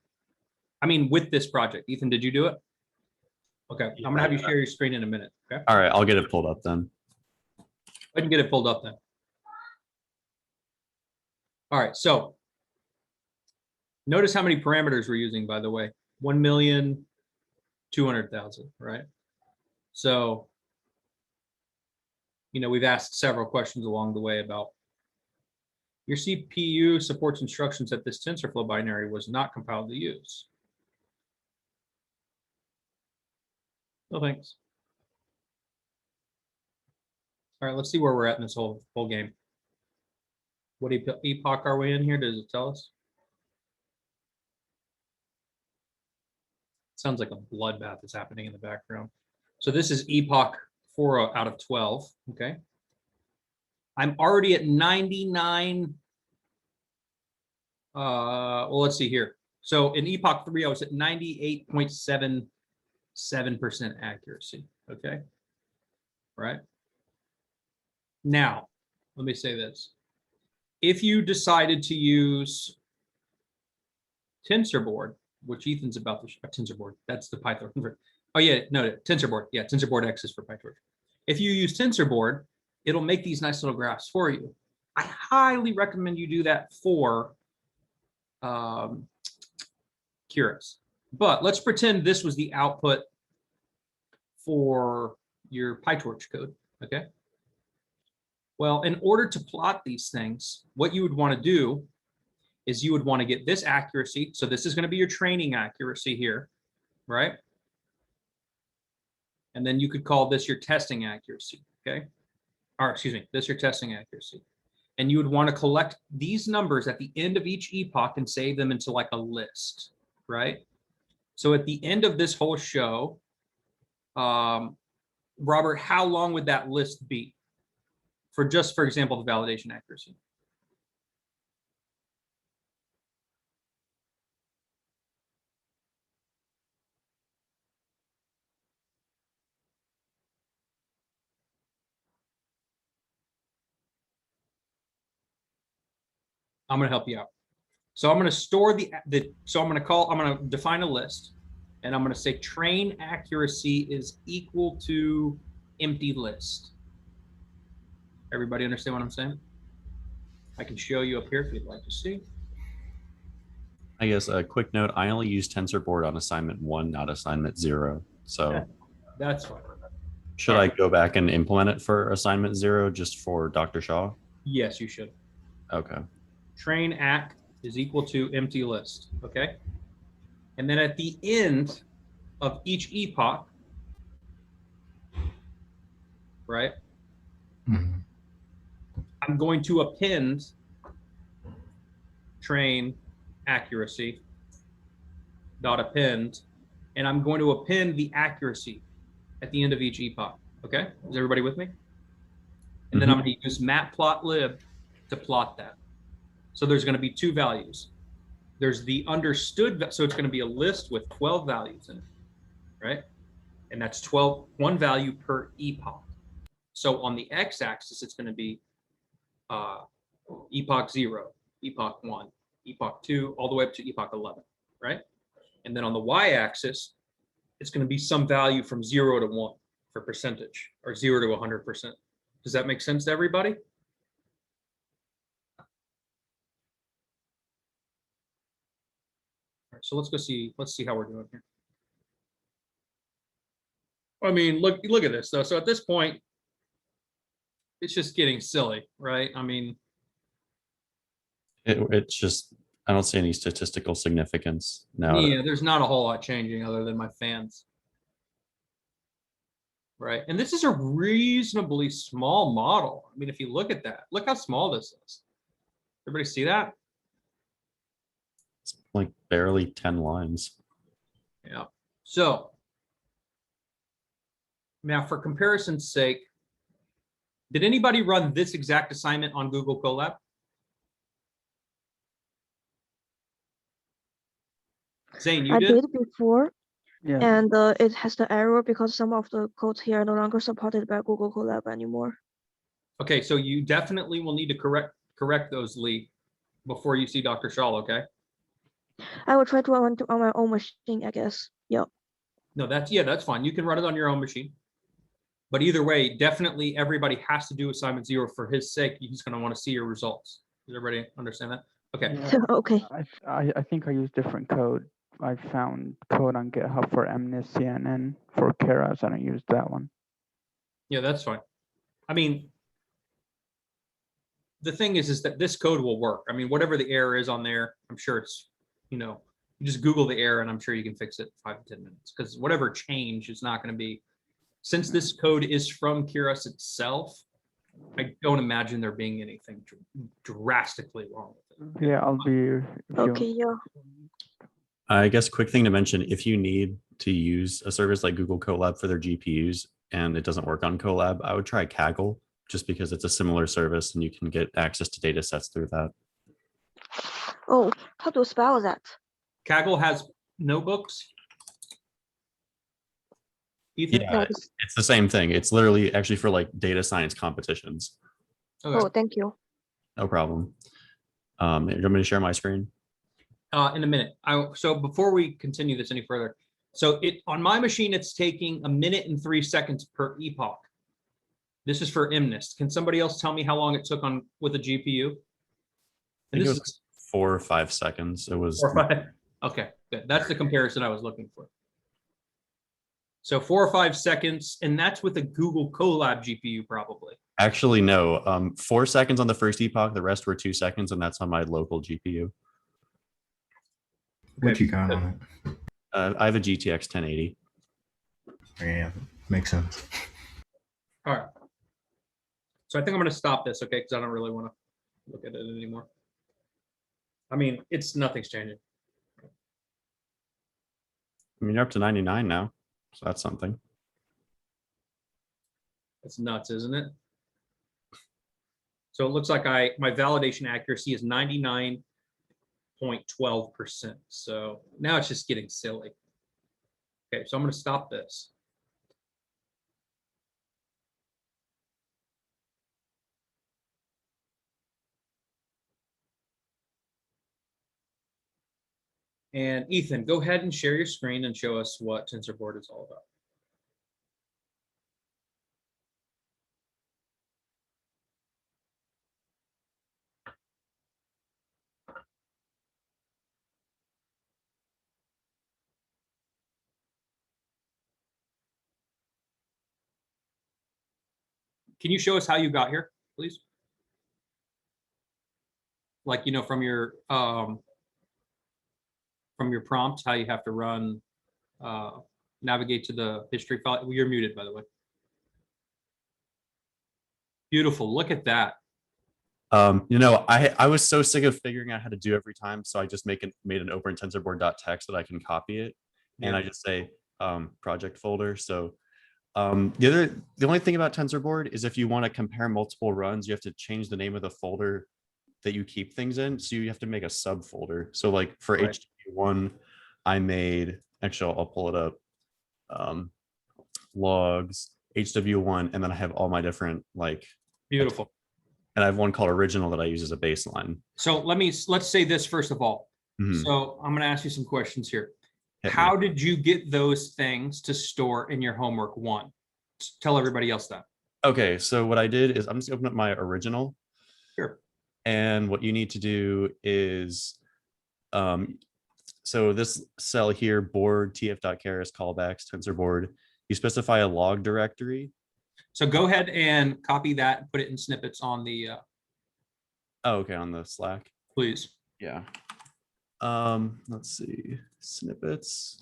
I mean, with this project. Ethan, did you do it? Okay, I'm gonna have you share your screen in a minute, okay? All right, I'll get it pulled up then. Go ahead and get it pulled up then. All right, so notice how many parameters we're using, by the way. 1,200,000, right? So, we've asked several questions along the way about your CPU supports instructions that this TensorFlow binary was not compiled to use. No thanks. All right, let's see where we're at in this whole game. What epoch are we in here? Does it tell us? Sounds like a bloodbath is happening in the background. So this is epoch 4 out of 12, okay? I'm already at 99. Well, let's see here. So in epoch 3, I was at 98.77% accuracy, okay? Right? Now, let me say this. If you decided to use TensorBoard, which Ethan's about to TensorBoard, that's the Python. Oh yeah, no, TensorBoard. Yeah, TensorBoard X is for PyTorch. If you use TensorBoard, it'll make these nice little graphs for you. I highly recommend you do that for Keras. But let's pretend this was the output for your PyTorch code, okay? Well, in order to plot these things, what you would want to do is you would want to get this accuracy. So this is going to be your training accuracy here, right? And then you could call this your testing accuracy, okay? Or excuse me, this your testing accuracy. And you would want to collect these numbers at the end of each epoch and save them into like a list, right? So at the end of this whole show, Robert, how long would that list be? For example, the validation accuracy. I'm going to help you out. So I'm going to store I'm going to define a list, and I'm going to say train accuracy is equal to empty list. Everybody understand what I'm saying? I can show you up here if you'd like to see. I guess a quick note, I only use TensorBoard on assignment 1, not assignment 0. So that's fine. Should I go back and implement it for assignment 0 just for Dr. Shaw? Yes, you should. Okay. Train act is equal to empty list, okay? And then at the end of each epoch, right? Mm-hmm. I'm going to append train accuracy dot append, and I'm going to append the accuracy at the end of each epoch. Okay, is everybody with me? And then I'm going to use matplotlib to plot that. So there's going to be 2 values. There's the understood, so it's going to be a list with 12 values in it, right? And that's 1 value per epoch. So on the x-axis, it's going to be epoch 0, epoch 1, epoch 2, all the way up to epoch 11, right? And then on the y-axis, it's going to be some value from 0 to 1 for percentage, or 0 to 100%. Does that make sense to everybody? All right, so let's see how we're doing here. I mean, look at this though. So at this point, it's just getting silly, right? I mean, It's just, I don't see any statistical significance now. yeah, there's not a whole lot changing other than my fans. Right. And this is a reasonably small model. I mean, if you look at that, look how small this is. Everybody see that? It's like barely 10 lines. Yeah. So now for comparison's sake, did anybody run this exact assignment on Google Colab? Zane, you I did? did before, Yeah. and it has the error because some of the codes here are no longer supported by Google Colab anymore. Okay, so you definitely will need to correct those, Lee, before you see Dr. Shaw, okay? I will try to run on my own machine, I guess. Yeah. No, that's fine. You can run it on your own machine. But either way, definitely everybody has to do assignment 0 for his sake. He's going to want to see your results. Does everybody understand that? Okay. Yeah, Okay. I think I use different code. I found code on GitHub for Amnesty and then for Keras, I don't use that one. Yeah, that's fine. I mean, the thing is that this code will work. I mean, whatever the error is on there, I'm sure it's, you just Google the error and I'm sure you can fix it in 5 to 10 minutes because whatever change is not going to be, since this code is from Keras itself, I don't imagine there being anything drastically wrong with it. Yeah, I'll be. Okay, yeah. I guess quick thing to mention, if you need to use a service like Google Colab for their GPUs and it doesn't work on Colab, I would try Kaggle just because it's a similar service and you can get access to data sets through that. Oh, how to spell that? Kaggle has notebooks. Ethan? Yeah, it's the same thing. It's literally actually for like data science competitions. Okay. Oh, thank you. No problem. You want me to share my screen? In a minute. So before we continue this any further, so on my machine, it's taking 1 minute and 3 seconds per epoch. This is for MNIST. Can somebody else tell me how long it took with a GPU? I think it was 4 or 5 seconds. It was 4 or 5. Okay, good. That's the comparison I was looking for. So 4 or 5 seconds, and that's with a Google Colab GPU probably. Actually, no. 4 seconds on the first epoch. The rest were 2 seconds, and that's on my local GPU. What you got on it? I have a GTX 1080. Yeah, makes sense. All right. So I think I'm going to stop this, okay? Because I don't really want to look at it anymore. I mean, nothing's changing. I mean, you're up to 99 now, so that's something. That's nuts, isn't it? So it looks like my validation accuracy is 99.12%. So now it's just getting silly. Okay, so I'm going to stop this. And Ethan, go ahead and share your screen and show us what TensorBoard is all about. Can you show us how you got here, please? Like, from your prompt, how you have to run, navigate to the history file. You're muted, by the way. Beautiful. Look at that. I was so sick of figuring out how to do every time, so I just made an open tensorboard.txt that I can copy it, and I just say project folder. So the only thing about TensorBoard is if you want to compare multiple runs, you have to change the name of the folder that you keep things in. So you have to make a subfolder. So like for HW1, I made, actually I'll pull it up, logs, HW1, and then I have all my different Beautiful. And I have one called original that I use as a baseline. So let's say this first of all. Mm-hmm. So I'm going to ask you some questions here. How did you get those things to store in your homework 1? Tell everybody else that. Okay, so what I did is I'm just opening up my original. Sure. And what you need to do is, so this cell here, board tf.keras callbacks TensorBoard, you specify a log directory. So go ahead and copy that and put it in snippets on the, Oh, okay, on the Slack. please. Yeah. Let's see, snippets.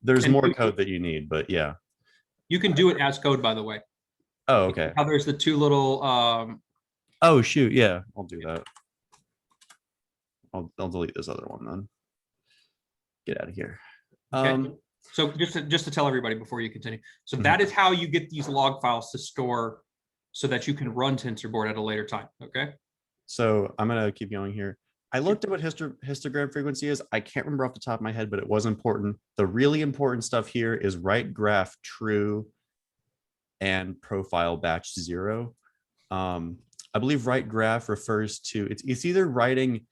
There's And more code that you need, but yeah. You can do it as code, by the way. Oh, okay. Now there's the two little, Oh, shoot. Yeah, I'll do that. I'll delete this other one then. Get out of here. Okay. So just to tell everybody before you continue. So that is how you get these log files to store so that you can run TensorBoard at a later time. Okay. So I'm going to keep going here. I looked at what histogram frequency is. I can't remember off the top of my head, but it was important. The really important stuff here is write graph true and profile batch 0. I believe write graph refers to, it's either writing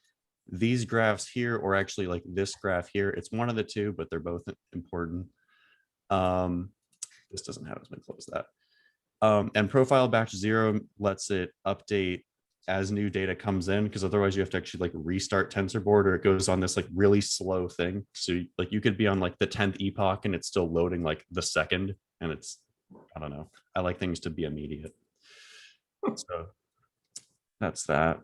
these graphs here or actually like this graph here. It's one of the two, but they're both important. This doesn't have as many, close that. And profile batch 0 lets it update as new data comes in, because otherwise you have to actually like restart TensorBoard, or it goes on this like really slow thing. So like you could be on like the 10th epoch and it's still loading like the second, and it's, I don't know. I like things to be immediate. So that's that.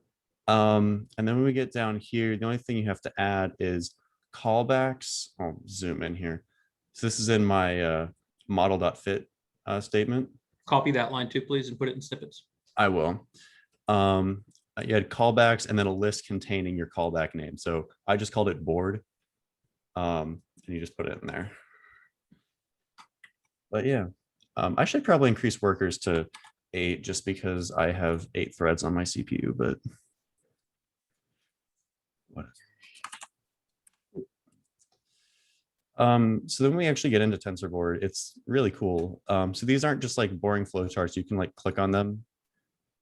And then when we get down here, the only thing you have to add is callbacks. I'll zoom in here. So this is in my model.fit statement. Copy that line too, please, and put it in snippets. I will. You had callbacks and then a list containing your callback name. So I just called it board. And you just put it in there. But yeah, I should probably increase workers to 8 just because I have 8 threads on my CPU, but what? So then we actually get into TensorBoard. It's really cool. So these aren't just like boring flowcharts. You can like click on them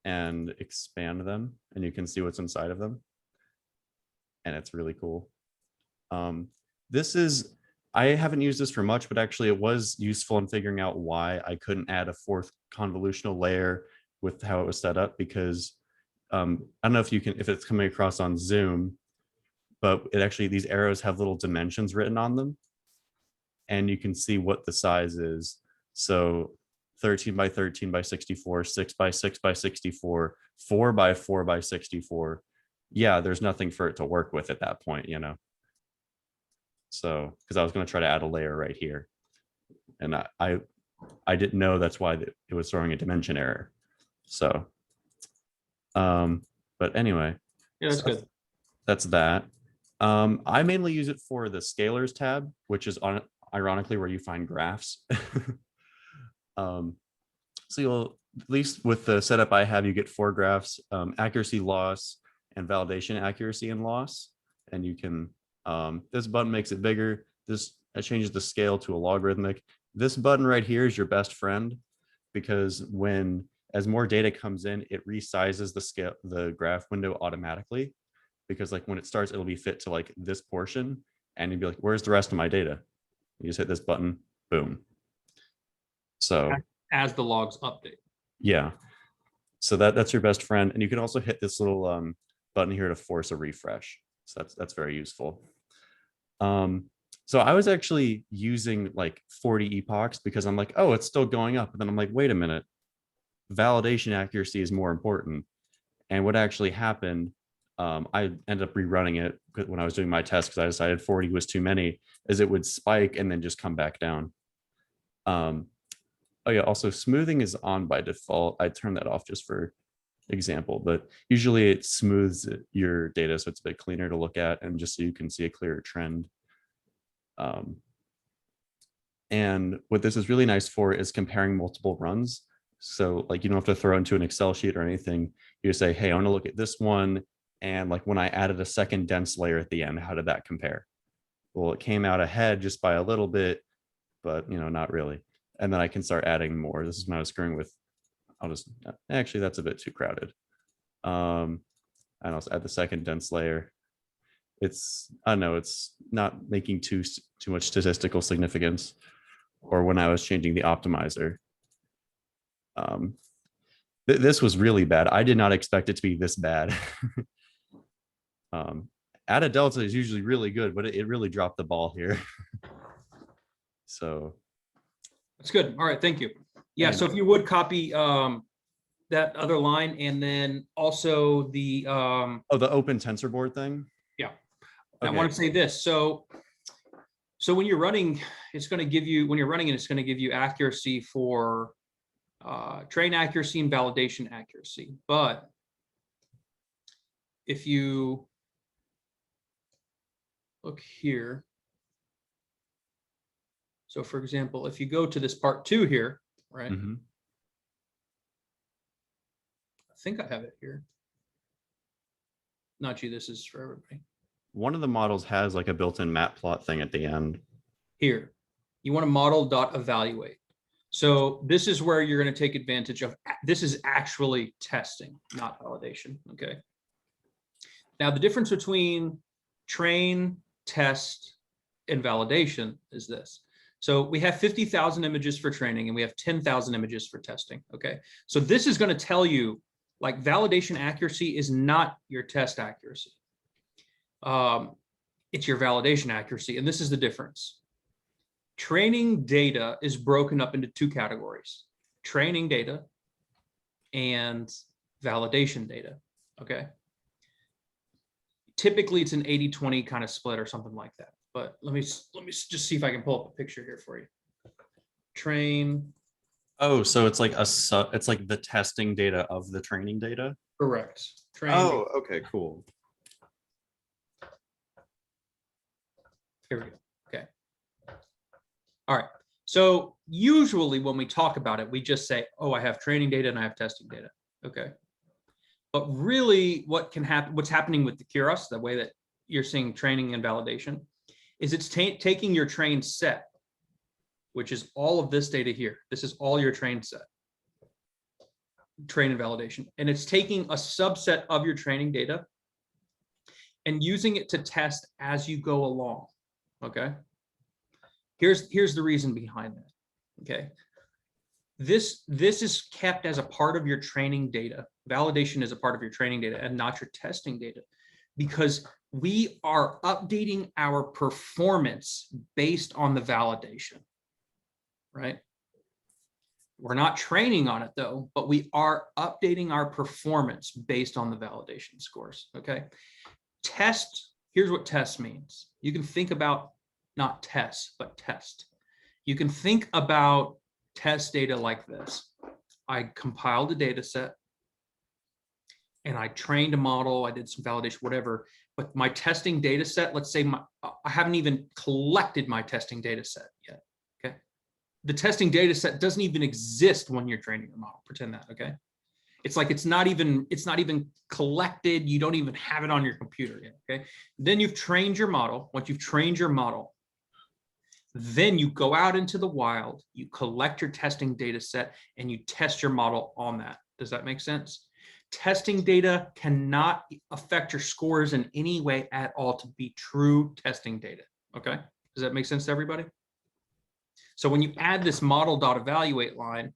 and expand them, and you can see what's inside of them. And it's really cool. This is, I haven't used this for much, but actually it was useful in figuring out why I couldn't add a 4th convolutional layer with how it was set up, because I don't know if you can, if it's coming across on Zoom, but it actually, these arrows have little dimensions written on them, and you can see what the size is. So 13 by 13 by 64, 6 by 6 by 64, 4 by 4 by 64. Yeah, there's nothing for it to work with at that point, you know? So, because I was going to try to add a layer right here, and I didn't know that's why it was throwing a dimension error. So, but anyway, yeah, that's good. That's that. I mainly use it for the scalars tab, which is on, ironically, where you find graphs. So you'll, at least with the setup I have, you get 4 graphs, accuracy loss and validation accuracy and loss. And you can, this button makes it bigger. This changes the scale to a logarithmic. This button right here is your best friend, because as more data comes in, it resizes the scale, the graph window automatically. Because like when it starts, it'll be fit to like this portion, and you'd be like, where's the rest of my data? You just hit this button, boom. So as the logs update. Yeah. So that's your best friend. And you can also hit this little button here to force a refresh. So that's very useful. So I was actually using like 40 epochs because I'm like, oh, it's still going up. And then I'm like, wait a minute, validation accuracy is more important. And what actually happened, I ended up rerunning it when I was doing my test, because I decided 40 was too many, is it would spike and then just come back down. Oh yeah, also smoothing is on by default. I turn that off just for example, but usually it smooths your data so it's a bit cleaner to look at, and just so you can see a clearer trend. And what this is really nice for is comparing multiple runs. So like you don't have to throw into an Excel sheet or anything. You just say, hey, I want to look at this one, and like when I added a second dense layer at the end, how did that compare? Well, it came out ahead just by a little bit, but you know, not really. And then I can start adding more. This is when I was screwing with, I'll just, actually that's a bit too crowded. And I'll add the second dense layer. It's, I don't know, it's not making too much statistical significance. Or when I was changing the optimizer. This was really bad. I did not expect it to be this bad. Add a delta is usually really good, but it really dropped the ball here. So That's good. All right, thank you. Yeah, And- so if you would copy that other line, and then also the Oh, the open tensor board thing. yeah. I Okay. want to say this. So when you're running, it's going to give you, when you're running it, it's going to give you accuracy for train accuracy and validation accuracy. But if you look here, so for example, if you go to this part 2 here, right? Mhm. I think I have it here. Not you, this is for everybody. One of the models has like a built-in matplot thing at the end. Here, you want to model.evaluate. So this is where you're going to take advantage of, this is actually testing, not validation, okay? Now, the difference between train, test, and validation is this. So we have 50,000 images for training and we have 10,000 images for testing, okay? So this is going to tell you, like, validation accuracy is not your test accuracy. It's your validation accuracy, and this is the difference. Training data is broken up into 2 categories: training data and validation data, okay? Typically, it's an 80-20 kind of split or something like that. But let me just see if I can pull up a picture here for you. Train. Oh, so it's like it's like the testing data of the training data. Correct. Train. Oh, okay, cool. Here we go. Okay. All right. So usually when we talk about it, we just say, oh, I have training data and I have testing data. Okay. But really what can happen, what's happening with the Keras, the way that you're seeing training and validation, is it's taking your train set, which is all of this data here. This is all your train set, train and validation. And it's taking a subset of your training data and using it to test as you go along, okay? Here's the reason behind that, okay? This is kept as a part of your training data. Validation is a part of your training data and not your testing data, because we are updating our performance based on the validation, right? We're not training on it though, but we are updating our performance based on the validation scores, okay? Test, here's what test means. You can think about not test, but test. You can think about test data like this. I compiled a data set and I trained a model, I did some validation, whatever, but my testing data set, let's say I haven't even collected my testing data set yet, okay? The testing data set doesn't even exist when you're training your model, pretend that, okay? It's like it's not even collected, you don't even have it on your computer yet, okay? Then you've trained your model. Once you've trained your model, then you go out into the wild, you collect your testing data set, and you test your model on that. Does that make sense? Testing data cannot affect your scores in any way at all to be true testing data, okay? Does that make sense to everybody? So when you add this model.evaluate line,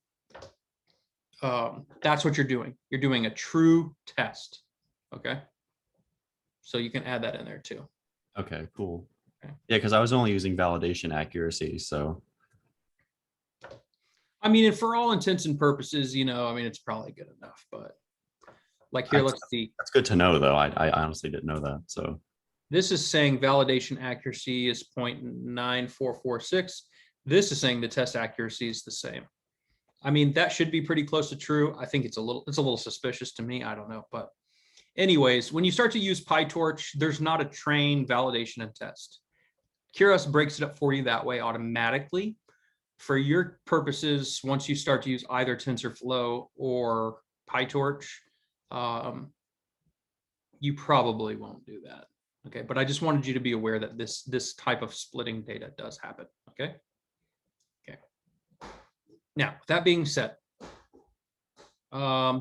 that's what you're doing. You're doing a true test, okay? So you can add that in there too. Okay, cool. Okay. Yeah, because I was only using validation accuracy, so. I mean, and for all intents and purposes, you know, I mean, it's probably good enough, but like here, let's see. That's good to know though. I honestly didn't know that, so. This is saying validation accuracy is 0.9446. This is saying the test accuracy is the same. I mean, that should be pretty close to true. I think it's a little suspicious to me. I don't know. But anyways, when you start to use PyTorch, there's not a train, validation, and test. Keras breaks it up for you that way automatically. For your purposes, once you start to use either TensorFlow or PyTorch, you probably won't do that. Okay, but I just wanted you to be aware that this type of splitting data does happen. Okay. Okay. Now, that being said,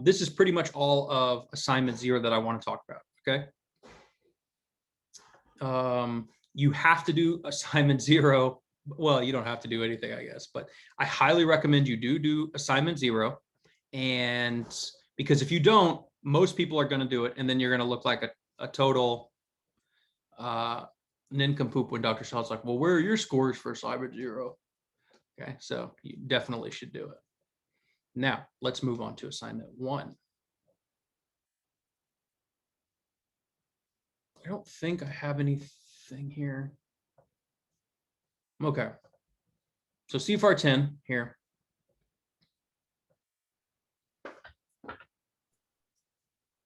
this is pretty much all of assignment 0 that I want to talk about. Okay. You have to do assignment 0. Well, you don't have to do anything, I guess, but I highly recommend you do assignment 0. And because if you don't, most people are going to do it, and then you're going to look like a total nincompoop when Dr. Shah's like, well, where are your scores for assignment 0? Okay, so you definitely should do it. Now, let's move on to assignment 1. I don't think I have anything here. Okay. So CFAR 10 here.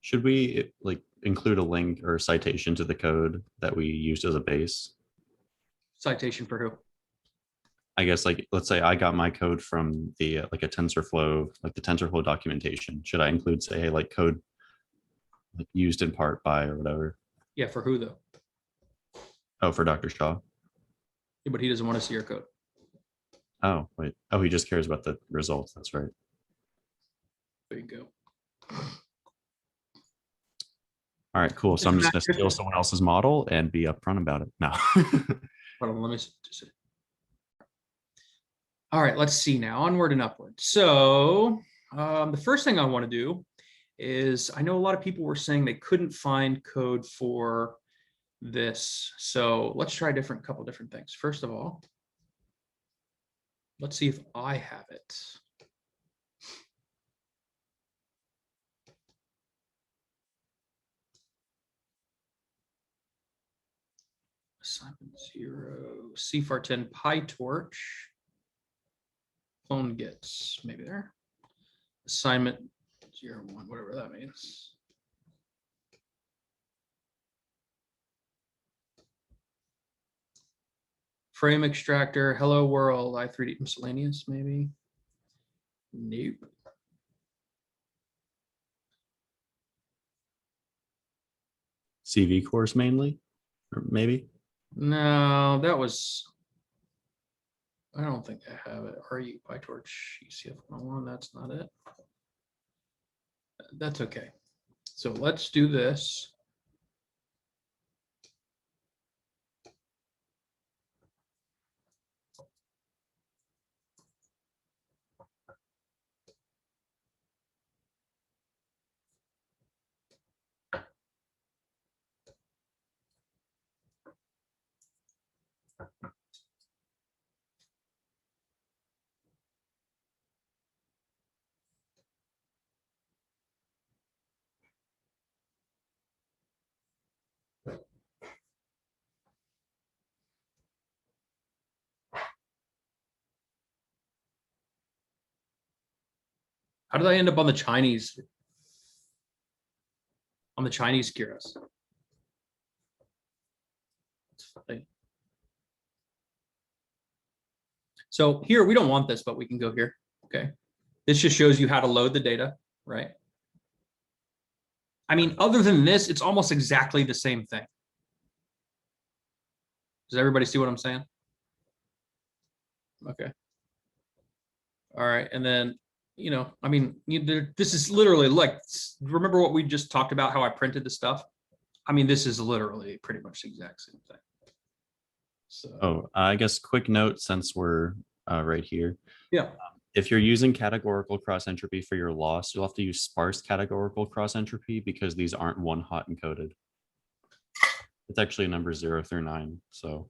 Should we like include a link or citation to the code that we used as a base? Citation for who? I guess like, let's say I got my code from the like a TensorFlow, like the TensorFlow documentation. Should I include, say, hey, like code like used in part by or whatever? Yeah, for who though? Oh, for Dr. Shaw. Yeah, but he doesn't want to see your code. Oh, wait. Oh, he just cares about the results. That's right. There you go. All right, cool. So I'm just going to steal someone else's model and be upfront about it. No. Hold on, let me just. All right, let's see now. Onward and upward. So the first thing I want to do is, I know a lot of people were saying they couldn't find code for this. So let's try a couple different things. First of all, let's see if I have it. Assignment 0, CFAR 10 PyTorch. Clone gets maybe there. Assignment 0, 1, whatever that means. Frame extractor, hello world, i3D miscellaneous, maybe. Nope. CV course mainly, or maybe? No, that was, I don't think I have it. RU PyTorch ECF 101, that's not it. That's okay. So let's do this. How did I end up on the Chinese? On the Chinese Keras? So here, we don't want this, but we can go here. Okay. This just shows you how to load the data, right? I mean, other than this, it's almost exactly the same thing. Does everybody see what I'm saying? Okay. All right. And then, you know, I mean, this is literally like, remember what we just talked about, how I printed the stuff? I mean, this is literally pretty much the exact same thing. So, Oh, I guess quick note since we're right here. yeah. If you're using categorical cross entropy for your loss, you'll have to use sparse categorical cross entropy because these aren't one hot encoded. It's actually number 0 through 9. So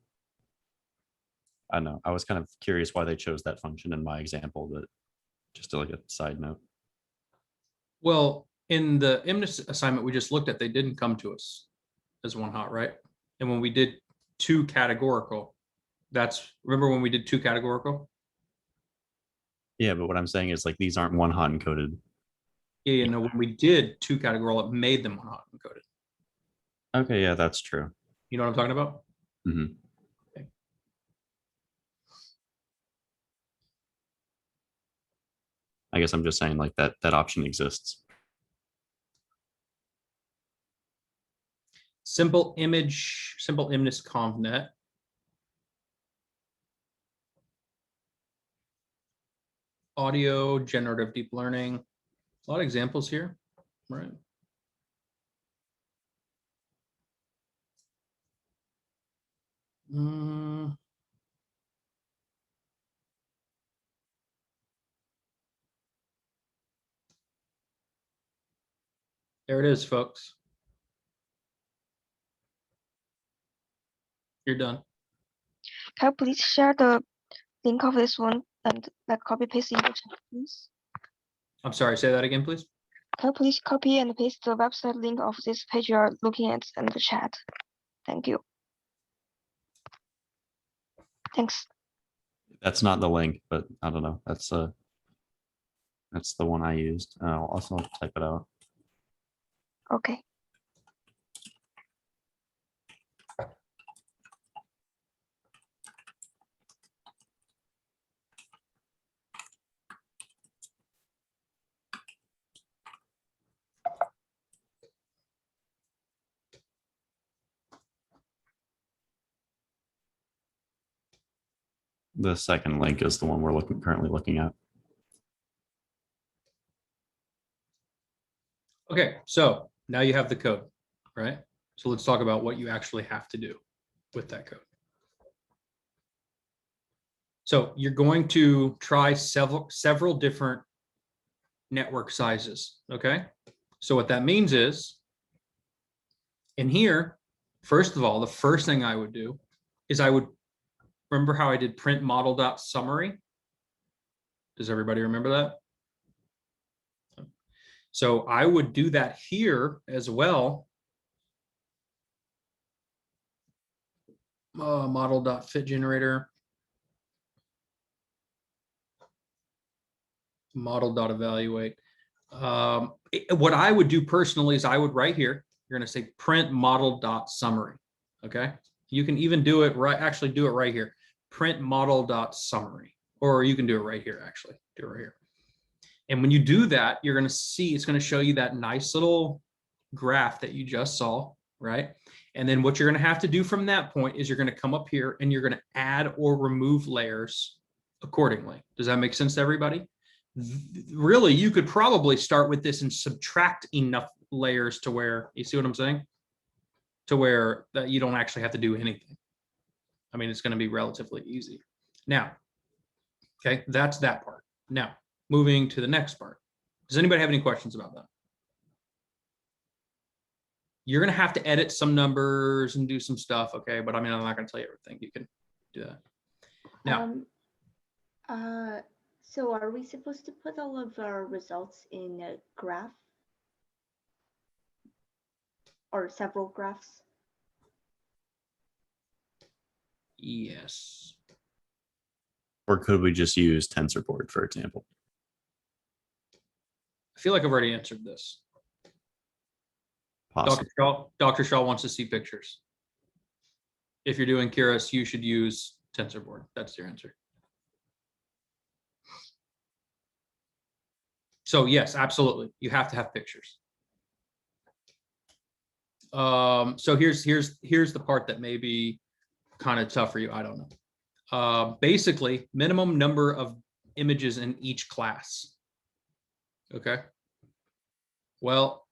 I don't know. I was kind of curious why they chose that function in my example, but just like a side note. Well, in the MNIST assignment we just looked at, they didn't come to us as one hot, right? And when we did 2 categorical, remember when we did 2 categorical? Yeah, but what I'm saying is like these aren't one hot encoded. Yeah, you know, when we did 2 categorical, it made them one hot encoded. Okay, yeah, that's true. You know what I'm talking about? Mm-hmm. Okay. I guess I'm just saying like that option exists. Simple MNIST convnet. Audio, generative deep learning. A lot of examples here, right? There it is, folks. You're done. Can you please share the link of this one and like copy paste in the chat, please? I'm sorry, say that again, please. Can you please copy and paste the website link of this page you are looking at in the chat? Thank you. Thanks. That's not the link, but I don't know. That's the one I used. I'll also type it out. Okay. The second link is the one we're currently looking at. Okay, so now you have the code, right? So let's talk about what you actually have to do with that code. So you're going to try several different network sizes, okay? So what that means is, in here, first of all, the first thing I would do is I would remember how I did print model.summary. Does everybody remember that? So I would do that here as well. Model.fit generator. Model.evaluate. What I would do personally is I would right here, you're going to say print model.summary. Okay. You can even do it right, actually do it right here. Print model.summary, or you can do it right here, actually. Do it right here. And when you do that, you're going to see, it's going to show you that nice little graph that you just saw, right? And then what you're going to have to do from that point is you're going to come up here and you're going to add or remove layers accordingly. Does that make sense to everybody? Really, you could probably start with this and subtract enough layers to where, you see what I'm saying? To where that you don't actually have to do anything. I mean, it's going to be relatively easy. Now, okay, that's that part. Now, moving to the next part. Does anybody have any questions about that? You're going to have to edit some numbers and do some stuff, okay? But I mean, I'm not going to tell you everything. You can do that. Now, so are we supposed to put all of our results in a graph? Or several graphs? yes. Or could we just use TensorBoard, for example? I feel like I've already answered this. Possibly. Dr. Shaw wants to see pictures. If you're doing Keras, you should use TensorBoard. That's your answer. So yes, absolutely. You have to have pictures. So here's the part that may be kind of tough for you. I don't know. Basically, minimum number of images in each class. Okay. Well,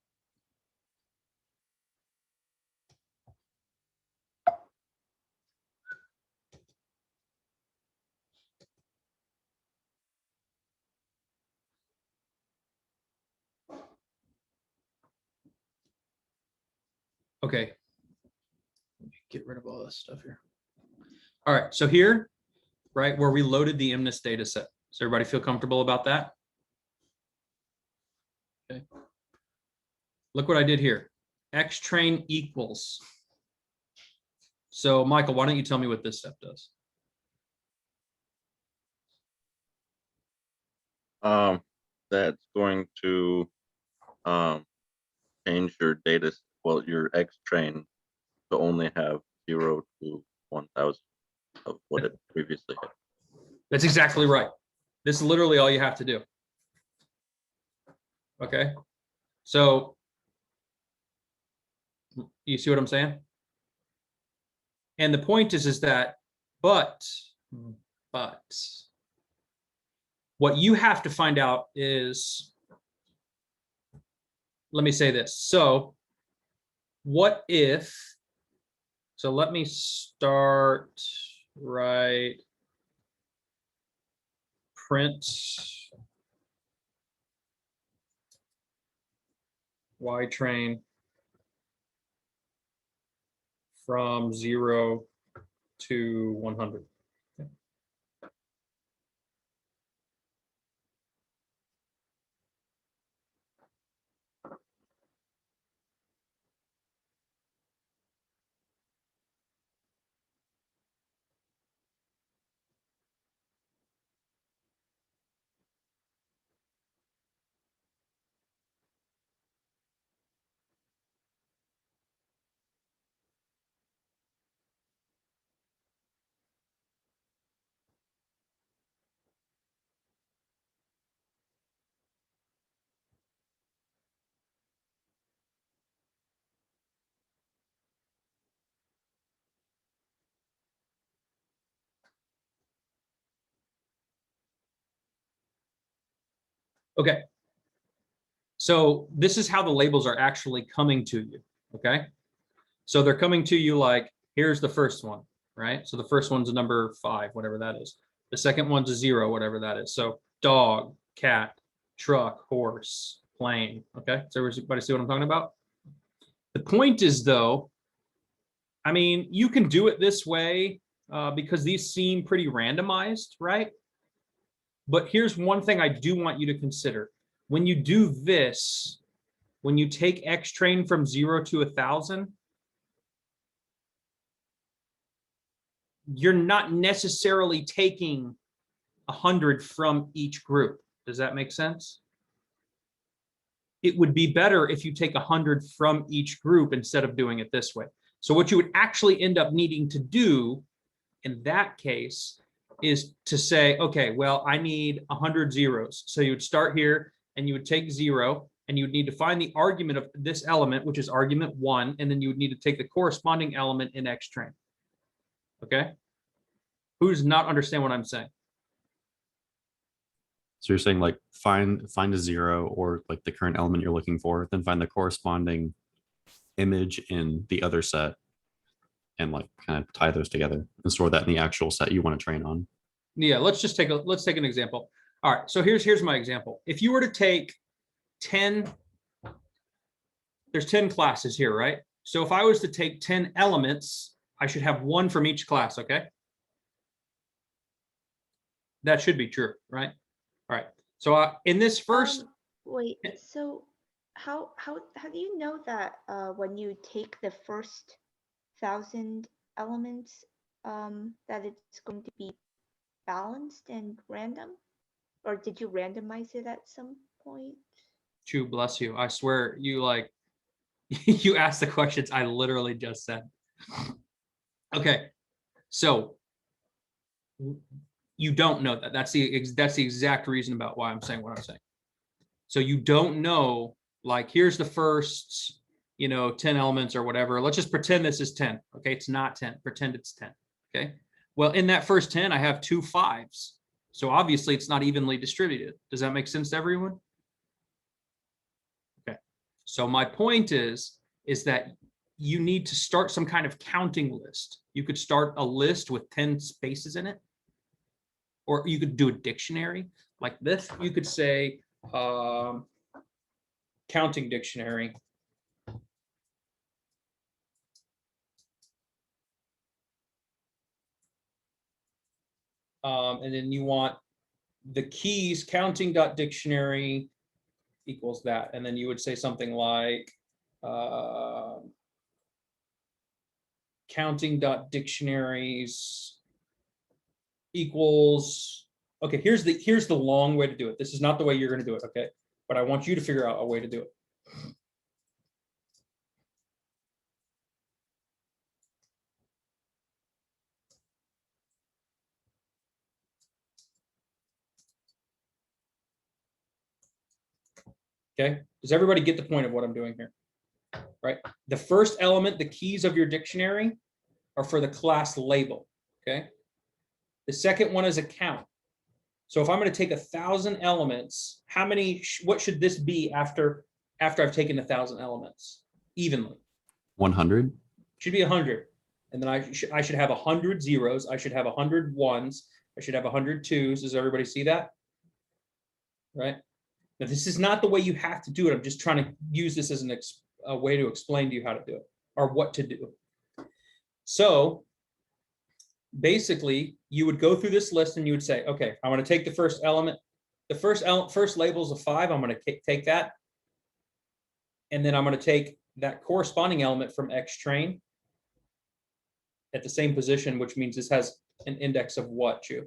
okay. Let me get rid of all this stuff here. All right. So here, right where we loaded the MNIST data set. Does everybody feel comfortable about that? Okay. Look what I did here. Xtrain equals. So Michael, why don't you tell me what this step does? That's going to change your data, well, your X train to only have 0 to 1000 of what it previously had. That's exactly right. This is literally all you have to do. Okay. So you see what I'm saying? And the point is that, but what you have to find out is, let me say this. So what if, so let me start right, print Y train from 0 to 100. Okay. So this is how the labels are actually coming to you, okay? So they're coming to you like, here's the first one, right? So the first one's a number 5, whatever that is. The second one's a 0, whatever that is. So dog, cat, truck, horse, plane, okay? So everybody see what I'm talking about? The point is though, I mean, you can do it this way because these seem pretty randomized, right? But here's one thing I do want you to consider. When you do this, when you take X train from 0 to 1,000, you're not necessarily taking 100 from each group. Does that make sense? It would be better if you take 100 from each group instead of doing it this way. So what you would actually end up needing to do in that case is to say, okay, well, I need 100 zeros. So you would start here and you would take 0 and you would need to find the argument of this element, which is argument 1, and then you would need to take the corresponding element in X train. Okay? Who does not understand what I'm saying? So you're saying like find a 0 or like the current element you're looking for, then find the corresponding image in the other set and like kind of tie those together and store that in the actual set you want to train on. Yeah, let's take an example. All right, so here's my example. If you were to take 10, there's 10 classes here, right? So if I was to take 10 elements, I should have 1 from each class, okay? That should be true, right? All right. So in this first, wait. So how do you know that when you take the first 1,000 elements, that it's going to be balanced and random, or did you randomize it at some point? Chu, bless you. I swear you like you asked the questions I literally just said. Okay, so you don't know that. That's the exact reason about why I'm saying what I'm saying. So you don't know, like, here's the first, 10 elements or whatever. Let's just pretend this is 10. Okay, it's not 10. Pretend it's 10. Okay. Well, in that first 10, I have 2 5s. So obviously it's not evenly distributed. Does that make sense to everyone? Okay. So my point is that you need to start some kind of counting list. You could start a list with 10 spaces in it, or you could do a dictionary like this. You could say counting dictionary. And then you want the keys counting.dictionary equals that. And then you would say something like counting.dictionaries equals, okay, here's the long way to do it. This is not the way you're going to do it, okay? But I want you to figure out a way to do it. Okay, does everybody get the point of what I'm doing here? Right, the first element, the keys of your dictionary, are for the class label. Okay, the second one is a count. So if I'm going to take 1,000 elements, how many? What should this be after I've taken 1,000 elements evenly? 100 should be 100, and then I should have 100 zeros. I should have 100 ones. I should have 100 twos. Does everybody see that? Right. Now, this is not the way you have to do it. I'm just trying to use this as a way to explain to you how to do it or what to do. So basically, you would go through this list and you would say, okay, I want to take the first element. The first label is a 5. I'm going to take that. And then I'm going to take that corresponding element from X train at the same position, which means this has an index of what, Chu?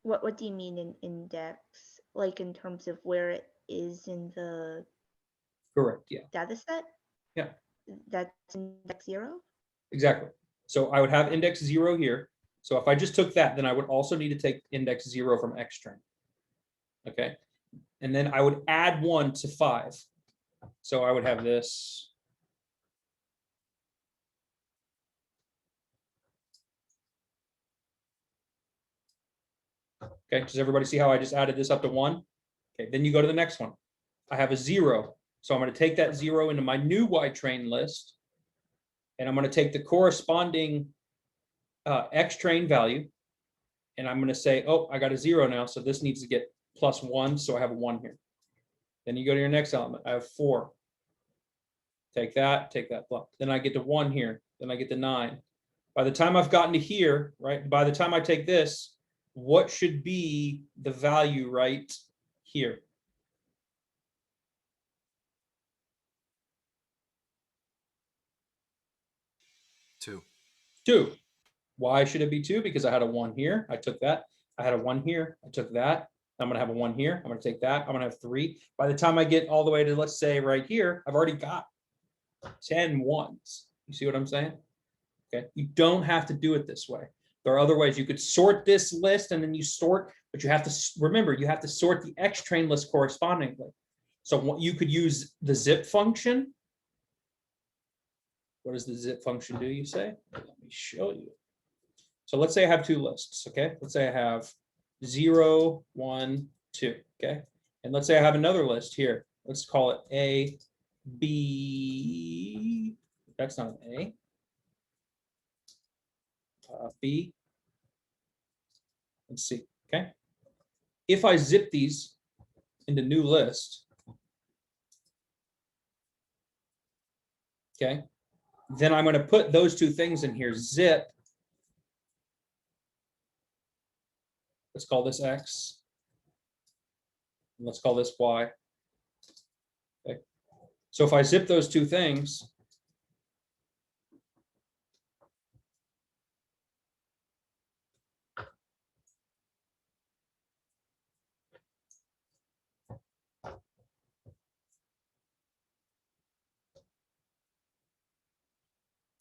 What do you mean in index? Like in terms of where it is in the Correct, yeah. data set? Yeah. That's index 0? Exactly. So I would have index 0 here. So if I just took that, then I would also need to take index 0 from X train. Okay. And then I would add 1 to 5. So I would have this. Okay, does everybody see how I just added this up to 1? Okay, then you go to the next one. I have a 0. So I'm going to take that 0 into my new wide train list. And I'm going to take the corresponding X train value. And I'm going to say, oh, I got a 0 now. So this needs to get +1. So I have a 1 here. Then you go to your next element. I have 4. Take that, then I get to 1 here. Then I get to 9. By the time I've gotten to here, right? By the time I take this, what should be the value right here? Two. Why should it be 2? Because I had a 1 here. I took that. I had a 1 here. I took that. I'm going to have a 1 here. I'm going to take that. I'm going to have 3. By the time I get all the way to, let's say, right here, I've already got 10 ones. You see what I'm saying? Okay. You don't have to do it this way. There are other ways. You could sort this list and then you sort, but you have to remember, you have to sort the X train list correspondingly. So what you could use the zip function. What does the zip function do, you say? Let me show you. So let's say I have 2 lists, okay? Let's say I have 0, 1, 2, okay? And let's say I have another list here. Let's call it A, B. That's not an A. B and C, okay? If I zip these into new list, okay, then I'm going to put those 2 things in here, zip. Let's call this X. And let's call this Y. Okay. So if I zip those 2 things,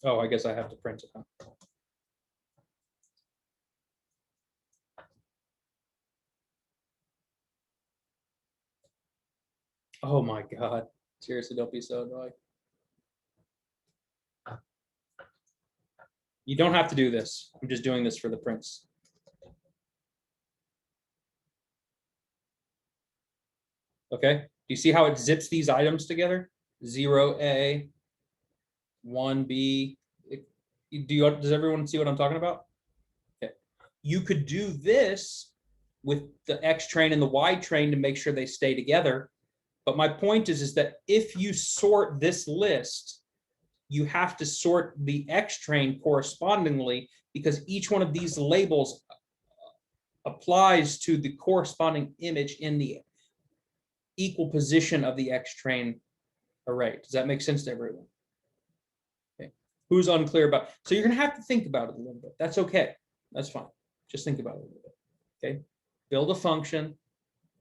oh, I guess I have to print it, huh? Oh my God. Seriously, don't be so annoying. You don't have to do this. I'm just doing this for the prints. Okay. Do you see how it zips these items together? 0A, 1B. Does everyone see what I'm talking about? Okay. You could do this with the X train and the Y train to make sure they stay together. But my point is that if you sort this list, you have to sort the X train correspondingly because each one of these labels applies to the corresponding image in the equal position of the X train array. Does that make sense to everyone? Okay. Who's unclear about? So you're going to have to think about it a little bit. That's okay. That's fine. Just think about it a little bit. Okay. Build a function,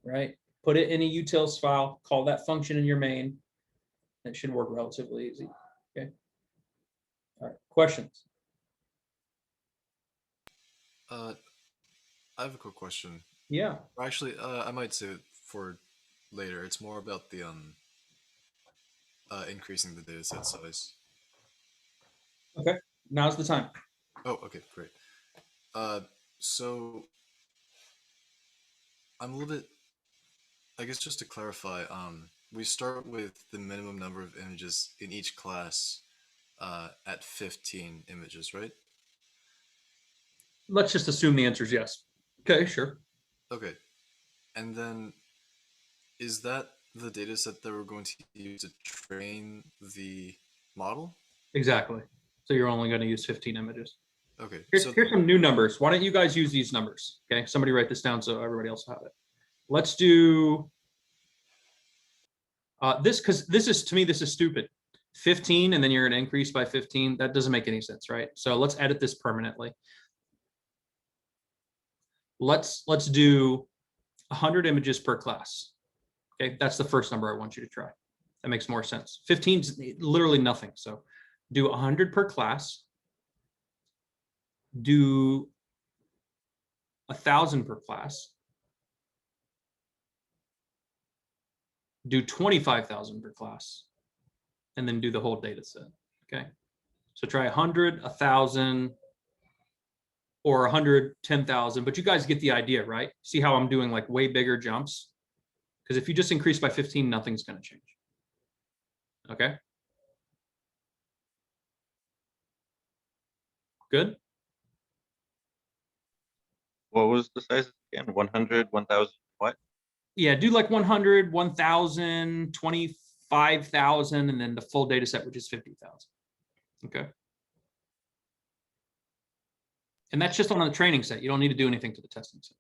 right? Put it in a utils file. Call that function in your main. It should work relatively easy. Okay. All right. Questions? I have a quick question. Yeah. Actually, I might say it for later. It's more about the increasing the data set size. Okay. Now's the time. Oh, okay, great. So I'm a little bit, I guess just to clarify, we start with the minimum number of images in each class at 15 images, right? Let's just assume the answer is yes. Okay, sure. Okay. And then is that the data set that we're going to use to train the model? Exactly. So you're only going to use 15 images. Okay. Here's some new numbers. Why don't you guys use these numbers? Okay, somebody write this down so everybody else will have it. Let's do this because this is, to me, this is stupid. 15 and then you're going to increase by 15. That doesn't make any sense, right? So let's edit this permanently. Let's do 100 images per class. Okay, that's the first number I want you to try. That makes more sense. 15 is literally nothing. So do 100 per class. Do 1,000 per class. Do 25,000 per class. And then do the whole data set. Okay. So try 100, 1,000, or 100, 10,000, but you guys get the idea, right? See how I'm doing like way bigger jumps? Because if you just increase by 15, nothing's going to change. Okay. Good. What was the size again? 100, 1,000, what? Yeah, do like 100, 1,000, 25,000, and then the full data set, which is 50,000. Okay. And that's just on the training set. You don't need to do anything to the testing set.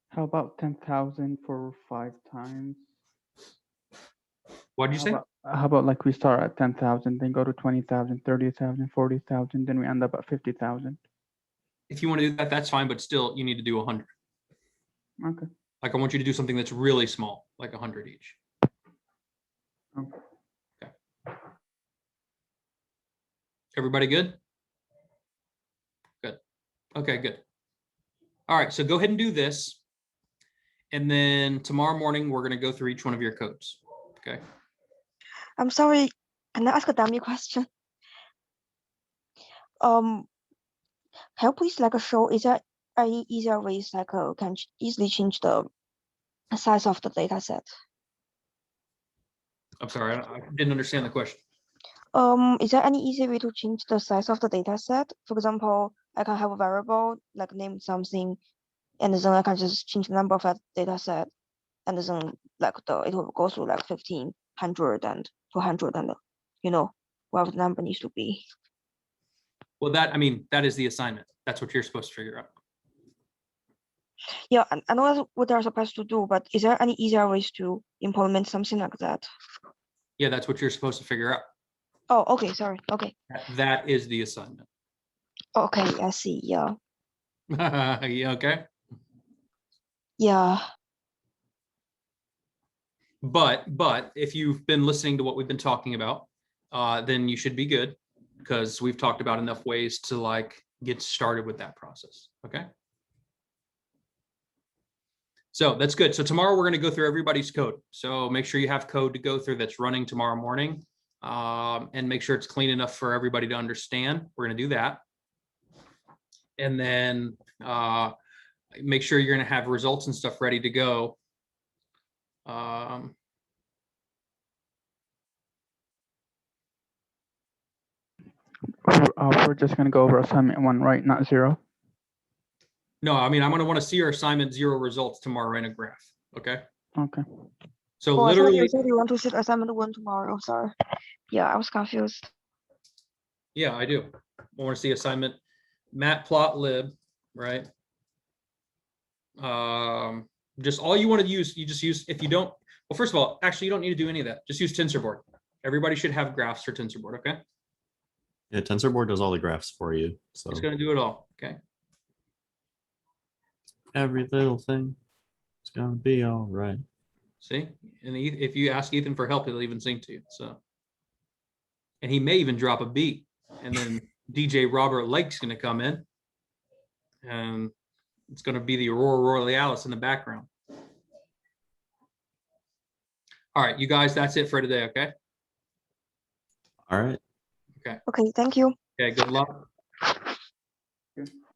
How about 10,000 for 5 times? What did you say? How about like we start at 10,000, then go to 20,000, 30,000, 40,000, then we end up at 50,000. If you want to do that, that's fine, but still you need to do 100. Okay. Like I want you to do something that's really small, like 100 each. Okay. Okay. Everybody good? Good. Okay, good. All right, so go ahead and do this. And then tomorrow morning, we're going to go through each one of your codes. Okay. I'm sorry, can I ask a dummy question? Can you please like show, is there any easier ways like can easily change the size of the data set? I'm sorry, I didn't understand the question. Is there any easy way to change the size of the data set? For example, I can have a variable like name something, and then I can just change the number of that data set, and then like it will go through like 15, 100, and 200, and whatever the number needs to be. Well, that is the assignment. That's what you're supposed to figure out. Yeah, I know that's what they're supposed to do, but is there any easier ways to implement something like that? Yeah, that's what you're supposed to figure out. Oh, okay, sorry. Okay. That is the assignment. Okay, I see. Yeah. Yeah, okay. Yeah. But if you've been listening to what we've been talking about, then you should be good, because we've talked about enough ways to like get started with that process. Okay. So that's good. So tomorrow we're going to go through everybody's code. So make sure you have code to go through that's running tomorrow morning, and make sure it's clean enough for everybody to understand. We're going to do that. And then make sure you're going to have results and stuff ready to go. We're just going to go over assignment 1, right? Not 0. No, I'm going to want to see your assignment 0 results tomorrow in a graph. Okay. Okay. So Oh, literally, I thought you want to see assignment 1 tomorrow. Sorry. Yeah, I was confused. yeah, I do. I want to see assignment matplotlib, right? Just all you want to use, you just use, if you don't, well, first of all, actually, you don't need to do any of that. Just use TensorBoard. Everybody should have graphs for TensorBoard, okay? Yeah, TensorBoard does all the graphs for you. So It's going to do it all, okay? every little thing is gonna be all right. See, and if you ask Ethan for help, he'll even sing to you. So, and he may even drop a beat, and then DJ Robert Lake's going to come in, and it's going to be the Aurora Borealis in the background. All right, you guys, that's it for today. Okay. All right. Okay. Okay, thank you. Okay. Good luck.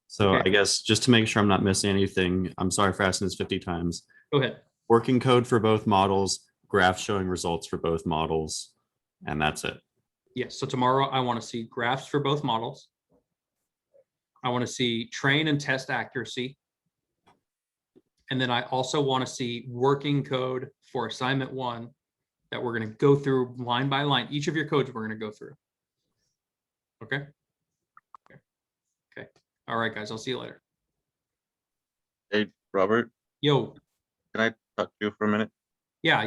So Okay. I guess just to make sure I'm not missing anything, I'm sorry for asking this 50 times. Go ahead. Working code for both models, graphs showing results for both models, and that's it. Yes. So tomorrow I want to see graphs for both models. I want to see train and test accuracy. And then I also want to see working code for assignment 1 that we're going to go through line by line. Each of your codes we're going to go through. Okay. Okay. Okay. All right, guys. I'll see you later. Hey, Robert, Yo. can I talk to you for a minute? Yeah.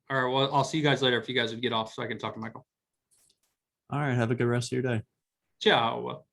All right. Well, I'll see you guys later if you guys would get off so I can talk to Michael. All right. Have a good rest of your day. Ciao.